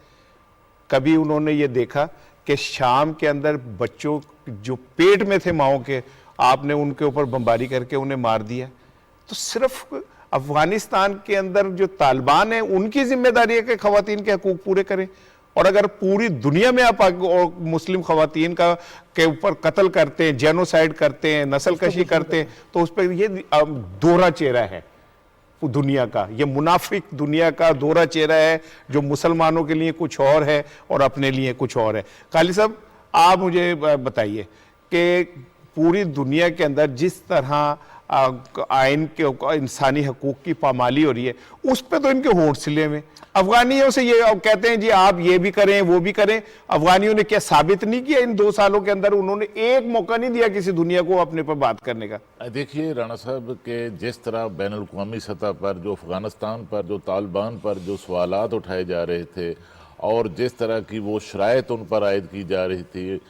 कभी उन्होंने ये देखा कि शाम के अंदर बच्चों जो पेट में थे माओं के, आपने उनके ऊपर बमबारी करके उन्हें मार दिया? तो सिर्फ अफगानिस्तान के अंदर जो तालिबान है उनकी जिम्मेदारी है कि खवातीन के हकूक पूरे करें, और अगर पूरी दुनिया में आप मुस्लिम खवातीन का के ऊपर कत्ल करते हैं, जेनोसाइड करते हैं, नस्ल कशी करते हैं, तो उस पर ये दोहरा चेहरा है दुनिया का, ये मुनाफिक दुनिया का दोहरा चेहरा है जो मुसलमानों के लिए कुछ और है और अपने लिए कुछ और है। काली साहब, आप मुझे बताइए कि पूरी दुनिया के अंदर जिस तरह आइन के इंसानी हकूक की पामाली हो रही है, उस पर तो इनके होंठ सिले में। अफगानियों से ये कहते हैं जी आप ये भी करें वो भी करें। अफगानियों ने क्या साबित नहीं किया इन 2 सालों के अंदर? उन्होंने एक मौका नहीं दिया किसी दुनिया को अपने पर बात करने का। देखिए राणा साहब के जिस तरह बैन अल-अक़वामी सतह पर जो अफगानिस्तान पर, जो तालिबान पर जो सवालात उठाए जा रहे थे और जिस तरह की वो शराइत उन पर आयद की जा रही थी,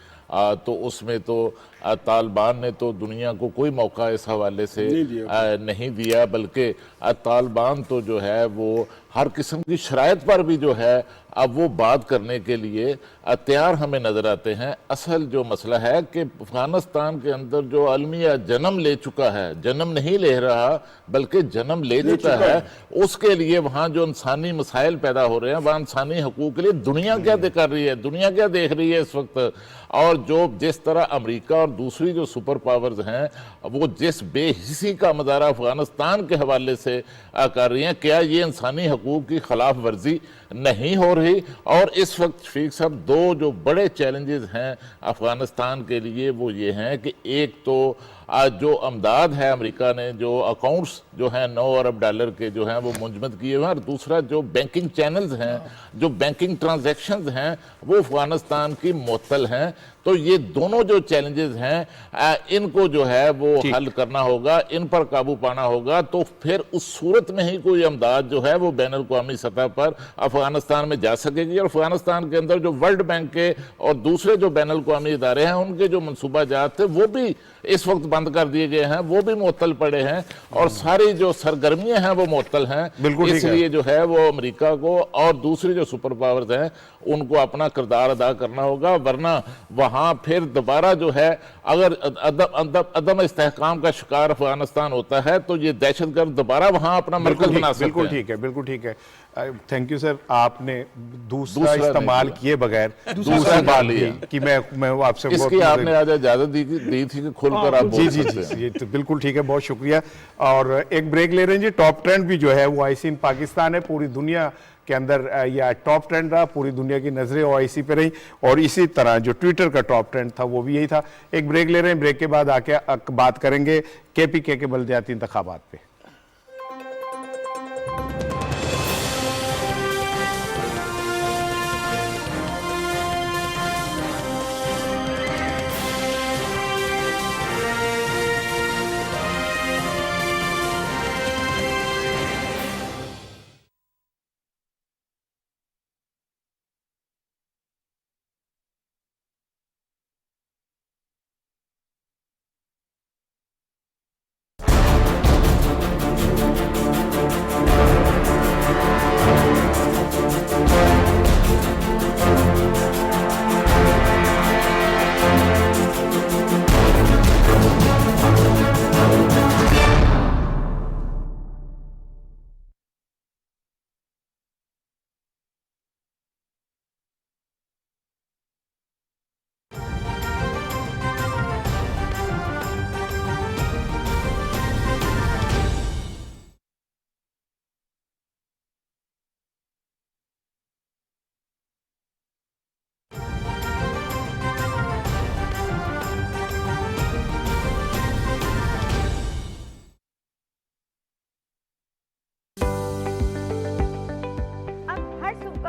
तो उसमें तो तालिबान ने तो दुनिया को कोई मौका इस हवाले से नहीं दिया, बल्कि तालिबान तो जो है वो हर किस्म की शराइत पर भी जो है अब वो बात करने के लिए तैयार हमें नज़र आते हैं। असल जो मसला है कि अफगानिस्तान के अंदर जो अलमिया जन्म ले चुका है, जन्म नहीं ले रहा बल्कि जन्म ले चुका है, उसके लिए वहाँ जो इंसानी मसाइल पैदा हो रहे हैं, वहाँ इंसानी हकूक़ के लिए दुनिया क्या कर रही है, दुनिया क्या देख रही है इस वक्त, और जो जिस तरह अमेरिका और दूसरी जो सुपर पावर्स हैं वो जिस बेहिसी का मज़ारा अफगानिस्तान के हवाले से कर रही हैं, क्या ये इंसानी हकूक़ की खिलाफ वर्जी नहीं हो रही? और इस वक्त शफीक साहब दो जो बड़े चैलेंजेस हैं अफगानिस्तान के लिए वो ये हैं कि एक तो आज जो अमदाद है अमेरिका ने जो अकाउंट्स जो हैं 9 अरब डॉलर के जो हैं वो मुंजमद किए हुए हैं, और दूसरा जो बैंकिंग चैनल्स हैं, जो बैंकिंग ट्रांजैक्शंस हैं वो अफगानिस्तान की मुअत्तल हैं। तो ये दोनों जो चैलेंजेस हैं इनको जो है वो हल करना होगा, इन पर काबू पाना होगा, तो फिर उस सूरत में ही कोई अमदाद जो है वो बैन अल-अक़वामी सतह पर अफगानिस्तान में जा सकेगी। और अफगानिस्तान के अंदर जो वर्ल्ड बैंक के और दूसरे जो बैन अल-अक़वामी इदारे हैं उनके जो मनसूबा जात थे वो भी इस वक्त बंद कर दिए गए हैं, वो भी मुअत्तल पड़े हैं, और सारी जो सरगर्मियां हैं वो मुअत्तल हैं। इसलिए जो है वो अमेरिका को और दूसरी जो सुपर पावर्स हैं उनको अपना किरदार अदा करना होगा, वरना वहां फिर दोबारा जो है अगर अदम इस्तेहकाम का शिकार अफगानिस्तान होता है तो ये दहशतगर्द दोबारा वहां अपना मरकज बना सकते हैं। बिल्कुल ठीक है, बिल्कुल ठीक है। थैंक यू सर, आपने दूसरा इस्तेमाल किए बगैर दूसरा बात दी कि मैं आपसे इसकी आपने आज इजाजत दी थी कि खुलकर आप बोल सकते हैं। ये तो बिल्कुल ठीक है, बहुत शुक्रिया। और एक ब्रेक ले रहे हैं जी। टॉप ट्रेंड भी जो है वो आईसी इन पाकिस्तान है, पूरी दुनिया के अंदर यह टॉप ट्रेंड रहा, पूरी दुनिया की नजरें ओआईसी पे रही, और इसी तरह जो ट्विटर का टॉप ट्रेंड था वो भी यही था। एक ब्रेक ले रहे हैं, ब्रेक के बाद आके बात करेंगे केपीके के बल्दियाती इंतखाबात पे।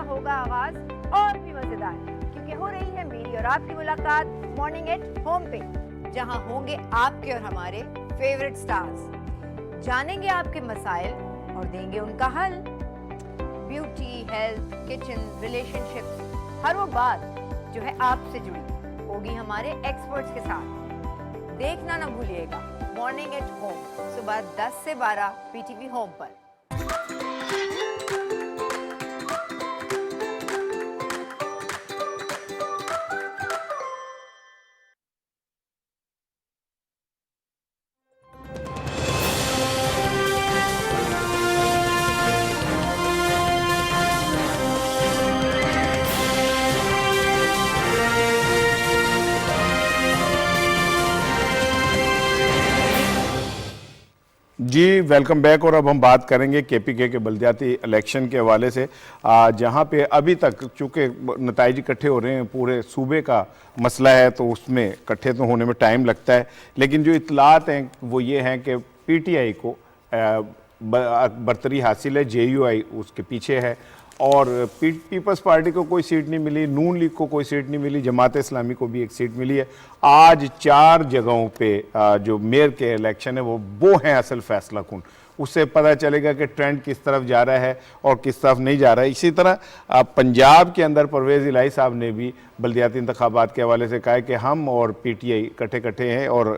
होगा आगाज और भी मजेदार, क्योंकि हो रही है मेरी और आपकी मुलाकात मॉर्निंग एट होम पे, जहां होंगे आपके और हमारे फेवरेट स्टार्स। जानेंगे आपके मसाइल और देंगे उनका हल। ब्यूटी, हेल्थ, किचन, रिलेशनशिप्स, हर वो बात जो है आपसे जुड़ी होगी हमारे एक्सपर्ट्स के साथ। देखना ना भूलिएगा मॉर्निंग एट होम, सुबह 10 से 12 पीटीवी होम पर। जी वेलकम बैक। और अब हम बात करेंगे केपीके के बल्दियाती इलेक्शन के हवाले से, जहां पे अभी तक चूँकि नताइज इकट्ठे हो रहे हैं, पूरे सूबे का मसला है तो उसमें इकट्ठे तो होने में टाइम लगता है, लेकिन जो इतलात हैं वो ये हैं कि पीटीआई को बरतरी हासिल है, जेयूआई उसके पीछे है, और पीपल्स पार्टी को कोई सीट नहीं मिली, नून लीग को कोई सीट नहीं मिली, जमात इस्लामी को भी एक सीट मिली है। आज 4 जगहों पे जो मेयर के इलेक्शन है वो हैं असल फैसला कुन। उससे पता चलेगा कि ट्रेंड किस तरफ जा रहा है और किस तरफ नहीं जा रहा है। इसी तरह पंजाब के अंदर परवेज़ इलाही साहब ने भी बल्दियाती इंतखाबात के हवाले से कहा है कि हम और PTI इकट्ठे हैं और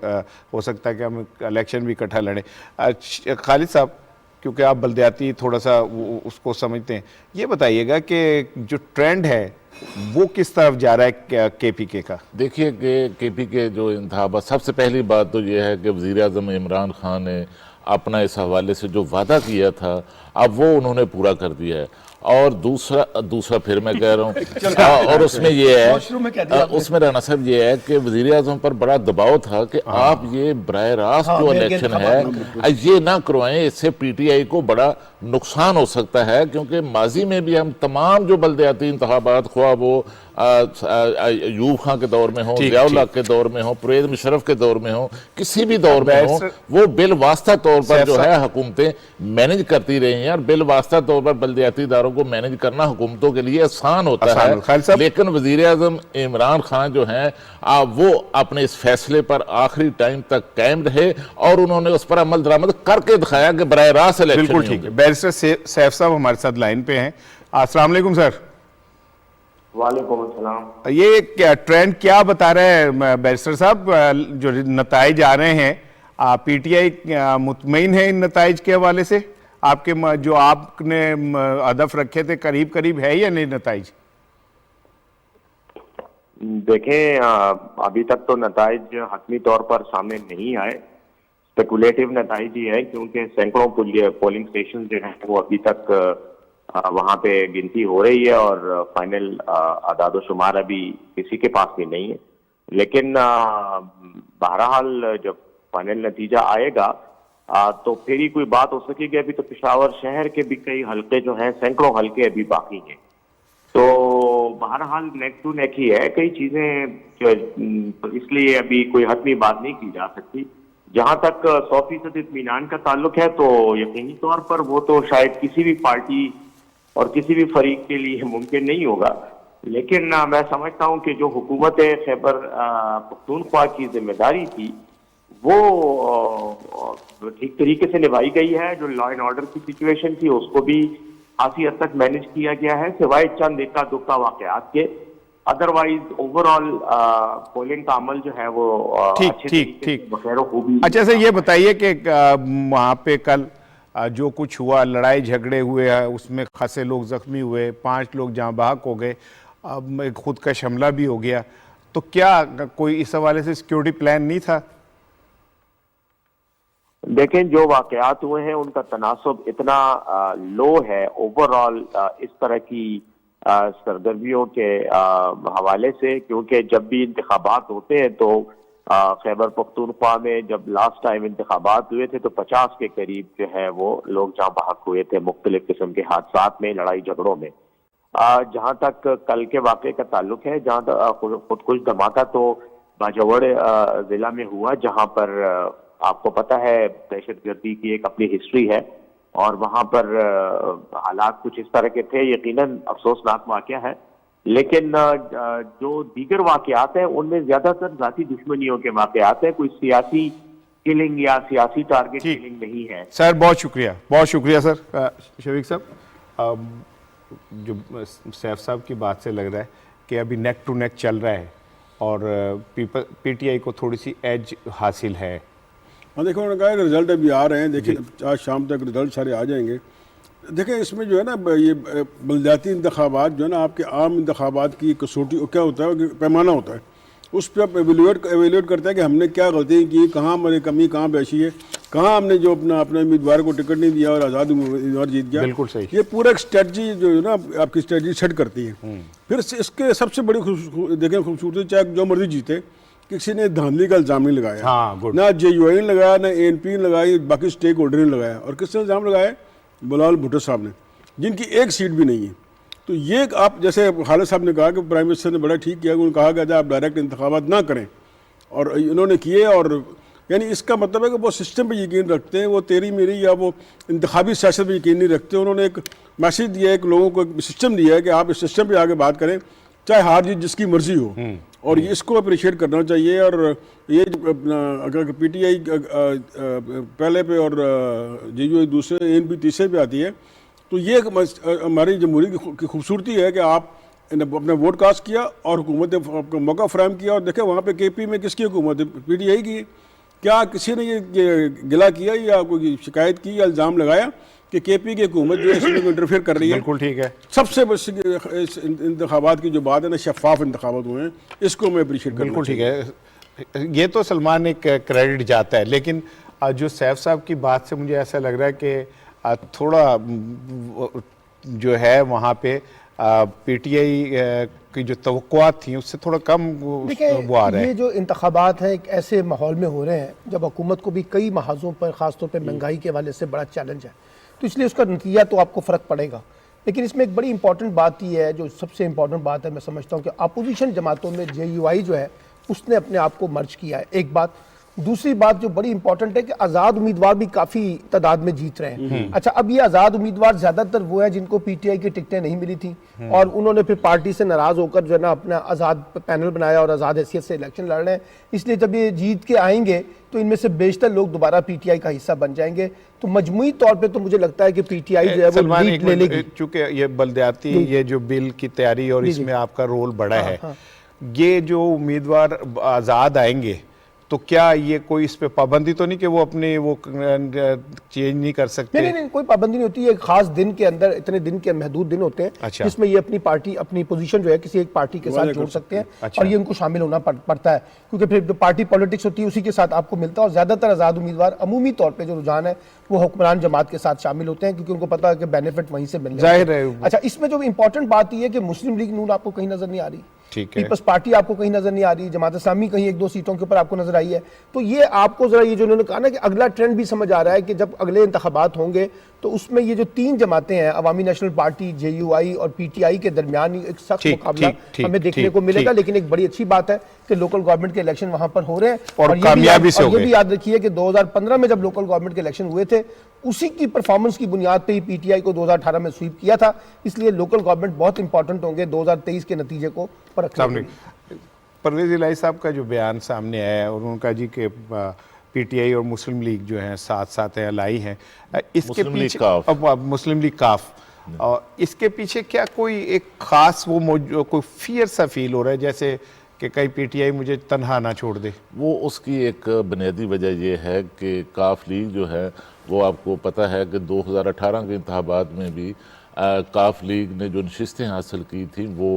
हो सकता है कि हम इलेक्शन भी इकट्ठा लड़ें। खालिद साहब, क्योंकि आप बल्दियाती थोड़ा सा उसको समझते हैं, ये बताइएगा कि जो ट्रेंड है वो किस तरफ जा रहा है KPK का? देखिए कि KPK जो इंतखाबात, सबसे पहली बात तो ये है कि वज़ीर आज़म इमरान खान ने अपना इस हवाले से जो वादा किया था अब वो उन्होंने पूरा कर दिया है। और दूसरा फिर मैं कह रहा हूँ और उसमें ये है, उसमें राना साहब ये है कि वज़ीर आज़म पर बड़ा दबाव था कि आप ये बराह रास्त जो इलेक्शन है ये ना करवाएं, इससे PTI को बड़ा नुकसान हो सकता है। क्योंकि माजी में भी हम तमाम जो बल्दियाती इंतखाबात, ख्वाह वो यूब खां के दौर में हो, ज़ियाउल के दौर में हो, परवेज़ मुशर्रफ के दौर में हो, किसी भी दौर में हो, वो बिल वास्ता तौर पर जो है हुकूमतें मैनेज करती रही हैं। और बिल वास्ता तौर पर बल्दियाती इदारों को मैनेज करना हुकूमतों के लिए आसान होता है। लेकिन वज़ीर आज़म इमरान खान जो हैं वो अपने इस फैसले पर आखिरी टाइम तक कायम रहे और उन्होंने उस पर अमल दरामद करके दिखाया कि बराह रास्त इलेक्शन। बिल्कुल ठीक है। बैरिस्टर सैफ साहब हमारे साथ लाइन पे हैं। अस्सलाम वालेकुम सर। वालेकुम अस्सलाम। ये क्या ट्रेंड क्या बता रहे हैं बैरिस्टर साहब, जो नताइज आ रहे हैं, PTI मुतमईन है इन नताइज के हवाले से? आपके जो आपने हदफ रखे थे करीब करीब है या नहीं नताइज? देखें, अभी तक तो नताइज हतमी तौर पर सामने नहीं आए, स्पेकुलेटिव नताइज ही है, क्योंकि सैकड़ों पोलिंग स्टेशन जो हैं वो अभी तक वहां पे गिनती हो रही है और फाइनल आदाद शुमार अभी किसी के पास भी नहीं है। लेकिन बहरहाल जब फाइनल नतीजा आएगा तो फिर ही कोई बात हो सकेगी। अभी तो पेशावर शहर के भी कई हल्के जो हैं, सैकड़ों हल्के अभी बाकी हैं, तो बहरहाल नेक टू नेक ही है कई चीजें, तो इसलिए अभी कोई हतमी बात नहीं की जा सकती। जहां तक 100% इत्मीनान का ताल्लुक है तो यकीनी तौर पर वो तो शायद किसी भी पार्टी और किसी भी फरीक के लिए मुमकिन नहीं होगा। लेकिन मैं समझता हूं कि जो हुकूमत खैबर पख्तूनख्वा की जिम्मेदारी थी वो ठीक तरीके से निभाई गई है। जो लॉ एंड ऑर्डर की सिचुएशन थी उसको भी काफी हद तक मैनेज किया गया है, सिवाय चंद इक्का दुक्का वाकयात के। अदरवाइज ओवरऑल पोलिंग का अमल जो है वो ठीक। बखैर खूबी। अच्छा सर, ये बताइए कि वहाँ पे कल जो कुछ हुआ, लड़ाई झगड़े हुए हैं, उसमें खासे लोग जख्मी हुए, 5 लोग जहाँ बहक हो गए, अब खुद का हमला भी हो गया, तो क्या कोई इस हवाले से सिक्योरिटी प्लान नहीं था? देखें, जो वाकयात हुए हैं उनका तनासब इतना लो है ओवरऑल इस तरह की सरगर्मियों के हवाले से, क्योंकि जब भी इंतखाबात होते हैं तो खैबर पख्तूनख्वा में जब लास्ट टाइम इंतखाबात हुए थे तो 50 के करीब जो है वो लोग जहाँ बहक हुए थे मुख्तलिफ किस्म के हादसात में, लड़ाई झगड़ों में। जहाँ तक कल के वाक़े का ताल्लुक है, जहाँ तक खुदकुश धमाका तो बाजवड़ जिला में हुआ, जहाँ पर आपको पता है दहशतगर्दी की एक अपनी हिस्ट्री है और वहाँ पर हालात कुछ इस तरह के थे, यकीनन अफसोसनाक वाक़या है। लेकिन जो दीगर वाक़यात हैं उनमें ज़्यादातर ज़ाती दुश्मनियों के वाक़यात हैं, कोई सियासी किलिंग या सियासी टारगेट किलिंग नहीं है। सर बहुत शुक्रिया सर। शफीक साहब, जो सैफ साहब की बात से लग रहा है कि अभी नेक टू नेक चल रहा है और PTI को थोड़ी सी एज हासिल है। हाँ, देखो उन्होंने कहा रिजल्ट अभी आ रहे हैं, देखिए आज शाम तक रिजल्ट सारे आ जाएंगे। देखिए इसमें जो है ना, ये बल्दियाती इंतखाबात जो है ना, आपके आम इंतखाबात की कसौटी क्या होता है, पैमाना होता है, उस पर आप एवेल्यूएट करता है कि हमने क्या गलती की, कहाँ हमारी कमी कहाँ बैशी है, कहाँ हमने जो अपने उम्मीदवार को टिकट नहीं दिया और आज़ाद उम्मीदवार जीत गया। बिल्कुल सही। ये पूरा एक स्ट्रेटजी जो है ना आपकी स्ट्रेटजी सेट करती है। फिर इसके सबसे बड़ी देखें खूबसूरती, चाहे जो मर्जी जीते, किसी ने धांधली का इल्ज़ाम नहीं लगाया। ना JUI ने लगाया, ना ANP ने लगाई, बाकी स्टेक होल्डर ने लगाया। और किसने इल्ज़ाम लगाया? बिलावल भुट्टो साहब ने, जिनकी एक सीट भी नहीं है। तो ये आप जैसे खालिद साहब ने कहा कि प्राइम मिनिस्टर ने बड़ा ठीक किया, उन्होंने कहा गया था आप डायरेक्ट इंतखाबात ना करें, और इन्होंने किए। और यानी इसका मतलब है कि वो सिस्टम पे यकीन रखते हैं, वो तेरी मेरी या वो इंतखाबी सियासत पे यकीन नहीं रखते। उन्होंने एक मैसेज दिया है कि लोगों को एक सिस्टम दिया है कि आप इस सिस्टम पे आगे बात करें, चाहे हार जीत जिसकी मर्जी हो, और ये इसको अप्रिशिएट करना चाहिए। और ये अपना अगर पीटीआई पहले पे और जेयूआई दूसरे, एएनपी तीसरे पे आती है, तो ये हमारी जमहूरियत की खूबसूरती है कि आप अपने वोट कास्ट किया और हुकूमत ने आपको मौका फराहम किया। और देखें वहाँ पे केपी में किसकी हुकूमत है? पीटीआई की। क्या किसी ने ये गिला किया या कोई शिकायत की या इल्ज़ाम लगाया कि केपी की हुकूमत जो है इसमें इंटरफेयर कर रही है? बिल्कुल ठीक है। सबसे बस इस इंतखाबात की जो बात है ना, शफाफ इंतखाबात हुए हैं, इसको मैं अप्रिशिएट करना। बिल्कुल ठीक है, ये तो सलमान एक क्रेडिट जाता है, लेकिन जो सैफ साहब की बात से मुझे ऐसा लग रहा है कि थोड़ा जो है वहाँ पे पीटीआई की जो तवक्कुआत थी उससे थोड़ा कम वो आ रहा है। ये जो इंतखाबात हैं एक ऐसे माहौल में हो रहे हैं जब हुकूमत को भी कई महाजों पर, ख़ासतौर पर महंगाई के हवाले से बड़ा चैलेंज है, तो इसलिए उसका नतीजा तो आपको फ़र्क पड़ेगा। लेकिन इसमें एक बड़ी इंपॉर्टेंट बात ये है, जो सबसे इंपॉर्टेंट बात है मैं समझता हूँ कि अपोजिशन जमातों में जेयूआई जो है उसने अपने आप को मर्ज किया है, एक बात। दूसरी बात जो बड़ी इंपॉर्टेंट है कि आज़ाद उम्मीदवार भी काफ़ी तादाद में जीत रहे हैं। अच्छा, अब ये आज़ाद उम्मीदवार ज़्यादातर वो हैं जिनको पीटीआई की टिकटें नहीं मिली थी और उन्होंने फिर पार्टी से नाराज़ होकर जो है ना अपना आज़ाद पैनल बनाया और आज़ाद हैसियत से इलेक्शन लड़ रहे हैं। इसलिए जब ये जीत के आएंगे तो इनमें से बेशतर लोग दोबारा पीटीआई का हिस्सा बन जाएंगे। तो मजमूई तौर पे तो मुझे लगता है कि पीटीआई जो है वो लीड ले लेगी। चूंकि ये बलदियाती ये जो बिल की तैयारी और इसमें आपका रोल बड़ा है, ये जो उम्मीदवार आज़ाद आएंगे तो क्या ये कोई इस पे पाबंदी तो नहीं कि वो अपने वो चेंज नहीं कर सकते? नहीं, कोई पाबंदी नहीं होती है। एक खास दिन के अंदर, इतने दिन के महदूद दिन होते हैं। अच्छा। जिसमें ये अपनी पार्टी, अपनी पोजीशन जो है किसी एक पार्टी के साथ जोड़ सकते हैं। अच्छा। और ये उनको शामिल होना पड़ता है, क्योंकि फिर जो पार्टी पॉलिटिक्स होती है उसी के साथ आपको मिलता है। और ज्यादातर आज़ाद उम्मीदवार अमूमी तौर पर जो रुझान है वो हुक्मरान जमात के साथ शामिल होते हैं, क्योंकि उनको पता है कि बेनिफिट वहीं से मिल जाहिर है। अच्छा, इसमें जो इंपॉर्टेंट बात यह है कि मुस्लिम लीग नून आपको कहीं नजर नहीं आ रही, ठीक है, पीपल्स पार्टी आपको कहीं नजर नहीं आ रही, जमात इस्लामी कहीं एक दो सीटों के ऊपर आपको नजर आई है। तो ये आपको जरा ये जो उन्होंने कहा ना कि अगला ट्रेंड भी समझ आ रहा है कि जब अगले इंतखाबात होंगे तो उसमें ये जो तीन जमातें हैं, अवामी नेशनल पार्टी, जेयूआई और पीटीआई के दरमियान एक सख्त मुकाबला हमें देखने को मिलेगा। लेकिन एक बड़ी अच्छी बात है कि लोकल गवर्नमेंट के इलेक्शन वहां पर हो रहे हैं और कामयाबी से हो गए। ये भी याद रखिए कि 2015 में जब लोकल गवर्नमेंट के इलेक्शन हुए थे उसी की परफॉर्मेंस की बुनियाद पे ही पीटीआई को 2018 में स्वीप किया था। इसलिए लोकल गवर्नमेंट बहुत इंपॉर्टेंट होंगे 2023 के नतीजे को परखने के लिए। परवेज इलाही साहब का जो बयान सामने आया है और उनका जी के पीटीआई और मुस्लिम लीग जो है साथ साथ है, अलाई हैं, इसके पीछे मुस्लिम लीग काफ, और इसके पीछे क्या कोई एक खास वो कोई फियर सा फील हो रहा है जैसे कि कहीं पीटीआई मुझे तन्हा ना छोड़ दे? वो उसकी एक बुनियादी वजह ये है कि काफ लीग जो है वो आपको पता है कि 2018 के इंतखाबात में भी काफ लीग ने जो नशिस्तें हासिल की थी वो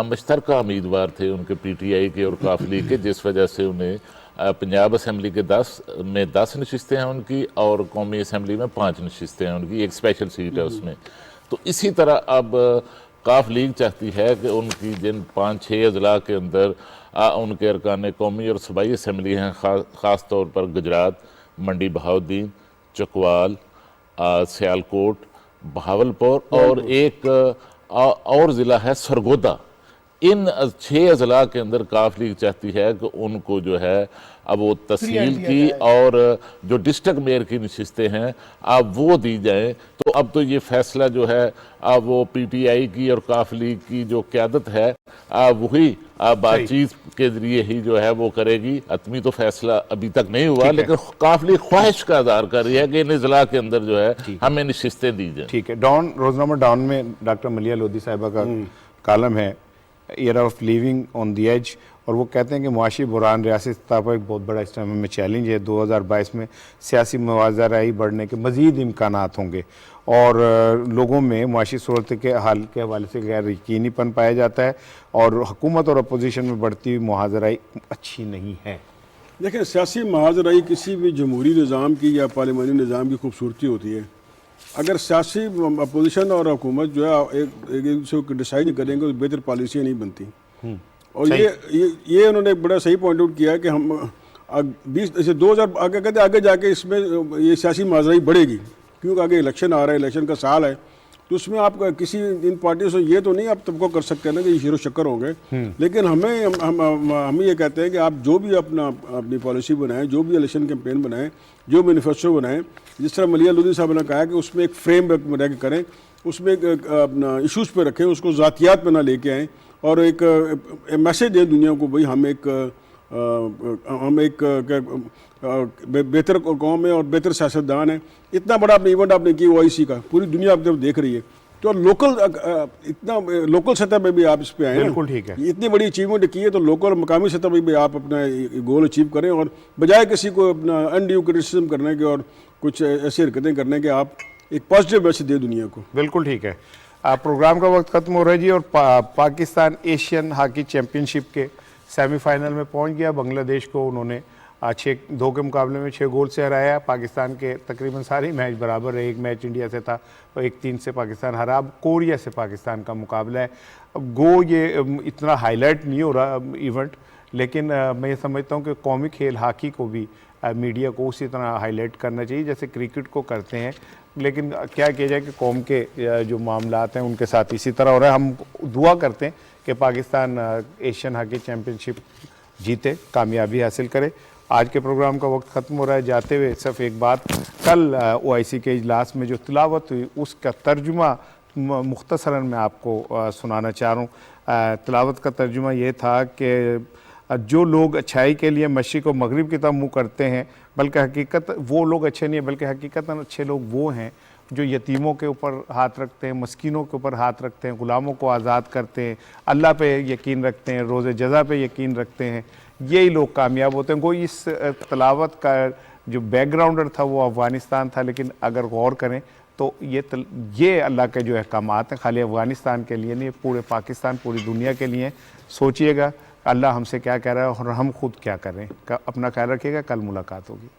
मुश्तरका उम्मीदवार थे उनके पीटीआई के और काफ लीग के, जिस वजह से उन्हें पंजाब असम्बली के 10 नशिस्तें हैं उनकी और कौमी असम्बली में 5 नशिस्तें हैं उनकी, एक स्पेशल सीट है उसमें। तो इसी तरह अब काफ लीग चाहती है कि उनकी जिन 5-6 अजला के अंदर उनके अरकान कौमी और सूबाई असम्बली हैं, ख़ास तौर पर गुजरात, मंडी बहाउद्दीन, चकवाल, सियालकोट, बहावलपुर और एक और ज़िला है सरगोदा, इन 6 अजला के अंदर काफ लीग चाहती है कि उनको जो है अब वो तहसील की और जो डिस्ट्रिक्ट मेयर की नशिस्तें हैं अब वो दी जाएं। तो अब तो ये फैसला जो है अब वो पीटीआई की और काफ लीग की जो क़यादत है वही बातचीत के जरिए ही जो है वो करेगी। हतमी तो फैसला अभी तक नहीं हुआ, लेकिन काफ लीग ख्वाहिश का इज़हार कर रही है कि इन अजला के अंदर जो है हमें नशिस्तें दी जाए। ठीक है। डॉन, रोजनामा डॉन में डॉक्टर मलिया लोधी साहिबा का कालम है, year of living on the edge, और वो कहते हैं कि मुआशी बुरान रियासती सतह पर एक बहुत बड़ा इस टाइम में चैलेंज है। 2022 में सियासी मुआवज़ाराई बढ़ने के मज़ीद इम्कानात होंगे और लोगों में मुआशी सूरत के हाल के हवाले से गैर यकीनीपन पाया जाता है और हुकूमत और अपोजिशन में बढ़ती हुई मुआवज़ाराई अच्छी नहीं है। देखिए, सियासी मुआवज़ाराई किसी भी जमहूरी निज़ाम की या पार्लिमानी निज़ाम की खूबसूरती होती है। अगर सियासी अपोजिशन और हुकूमत जो है एक दूसरे को डिसाइड करेंगे तो बेहतर पॉलिसियाँ नहीं बनती। और ये उन्होंने एक बड़ा सही पॉइंट आउट किया कि हम 20 जैसे 2000 आगे कहते आगे जाके इसमें ये सियासी मुआवज़ाराई बढ़ेगी, क्योंकि आगे इलेक्शन आ रहा है, इलेक्शन का साल है, तो उसमें आप किसी इन पार्टियों से ये तो नहीं आप तबको कर सकते हैं ना कि ये शीरो शक्कर होंगे। लेकिन हम ये कहते हैं कि आप जो भी अपनी पॉलिसी बनाएं, जो भी इलेक्शन कैंपेन बनाएं, जो मैनिफेस्टो बनाएं, जिस तरह मलिया लोधी साहब ने कहा कि उसमें एक फ्रेम बना के करें उसमें अपना इश्यूज़ पे रखें, उसको ज़ातियात पे ना लेके आएँ और एक मैसेज दें दुनिया को, भाई हम एक बेहतर कौम है और बेहतर सियासतदान है। इतना बड़ा आपने इवेंट आपने किया OIC का, पूरी दुनिया आप जब देख रही है, तो लोकल सतह पे भी आप इस पे आए। बिल्कुल ठीक है। इतनी बड़ी अचीवमेंट की है तो लोकल मकामी सतह पे भी आप अपना गोल अचीव करें, और बजाय किसी को अपना अनड्यू क्रिटिसिज्म करने के और कुछ ऐसी हरकतें करने के आप एक पॉजिटिव मैसेज दे दुनिया को। बिल्कुल ठीक है। प्रोग्राम का वक्त खत्म हो रहा है जी, और पाकिस्तान एशियन हॉकी चैंपियनशिप के सेमीफाइनल में पहुंच गया। बांग्लादेश को उन्होंने 6-2 के मुकाबले में 6 गोल से हराया। पाकिस्तान के तकरीबन सारे मैच बराबर है, एक मैच इंडिया से था और 1-3 से पाकिस्तान हरा। अब कोरिया से पाकिस्तान का मुकाबला है। अब ये इतना हाईलाइट नहीं हो रहा इवेंट, लेकिन मैं ये समझता हूँ कि कौमी खेल हॉकी को भी मीडिया को उसी तरह हाईलाइट करना चाहिए जैसे क्रिकेट को करते हैं। लेकिन क्या किया जाए कि कौम के जो मामलात हैं उनके साथ इसी तरह हो रहा है। हम दुआ करते हैं कि पाकिस्तान एशियन हॉकी चैम्पियनशिप जीते, कामयाबी हासिल करे। आज के प्रोग्राम का वक्त ख़त्म हो रहा है। जाते हुए सिर्फ एक बात, कल OIC के इजलास में जो तिलावत हुई उसका तर्जुमा मुख्तसरन मैं आपको सुनाना चाह रहा हूँ। तिलावत का तर्जुमा ये था कि जो लोग अच्छाई के लिए मशरिक़ और मगरिब की तरफ मुँह करते हैं, बल्कि हकीकत वो लोग अच्छे नहीं हैं, बल्कि हकीकत अच्छे लोग वो हैं जो यतीमों के ऊपर हाथ रखते हैं, मस्कीनों के ऊपर हाथ रखते हैं, ग़ुलामों को आज़ाद करते हैं, अल्लाह पे यकीन रखते हैं, रोज़े जज़ा पे यकीन रखते हैं। यही लोग कामयाब होते हैं। कोई इस तिलावत का जो बैकग्राउंडर था वो अफ़गानिस्तान था, लेकिन अगर गौर करें तो ये अल्लाह के जो अहकामात हैं खाली अफ़गानिस्तान के लिए नहीं, पूरे पाकिस्तान, पूरी दुनिया के लिए। सोचिएगा अल्लाह हमसे क्या कह रहा है और हम खुद क्या कर रहे हैं। अपना ख्याल रखिएगा, कल मुलाकात होगी।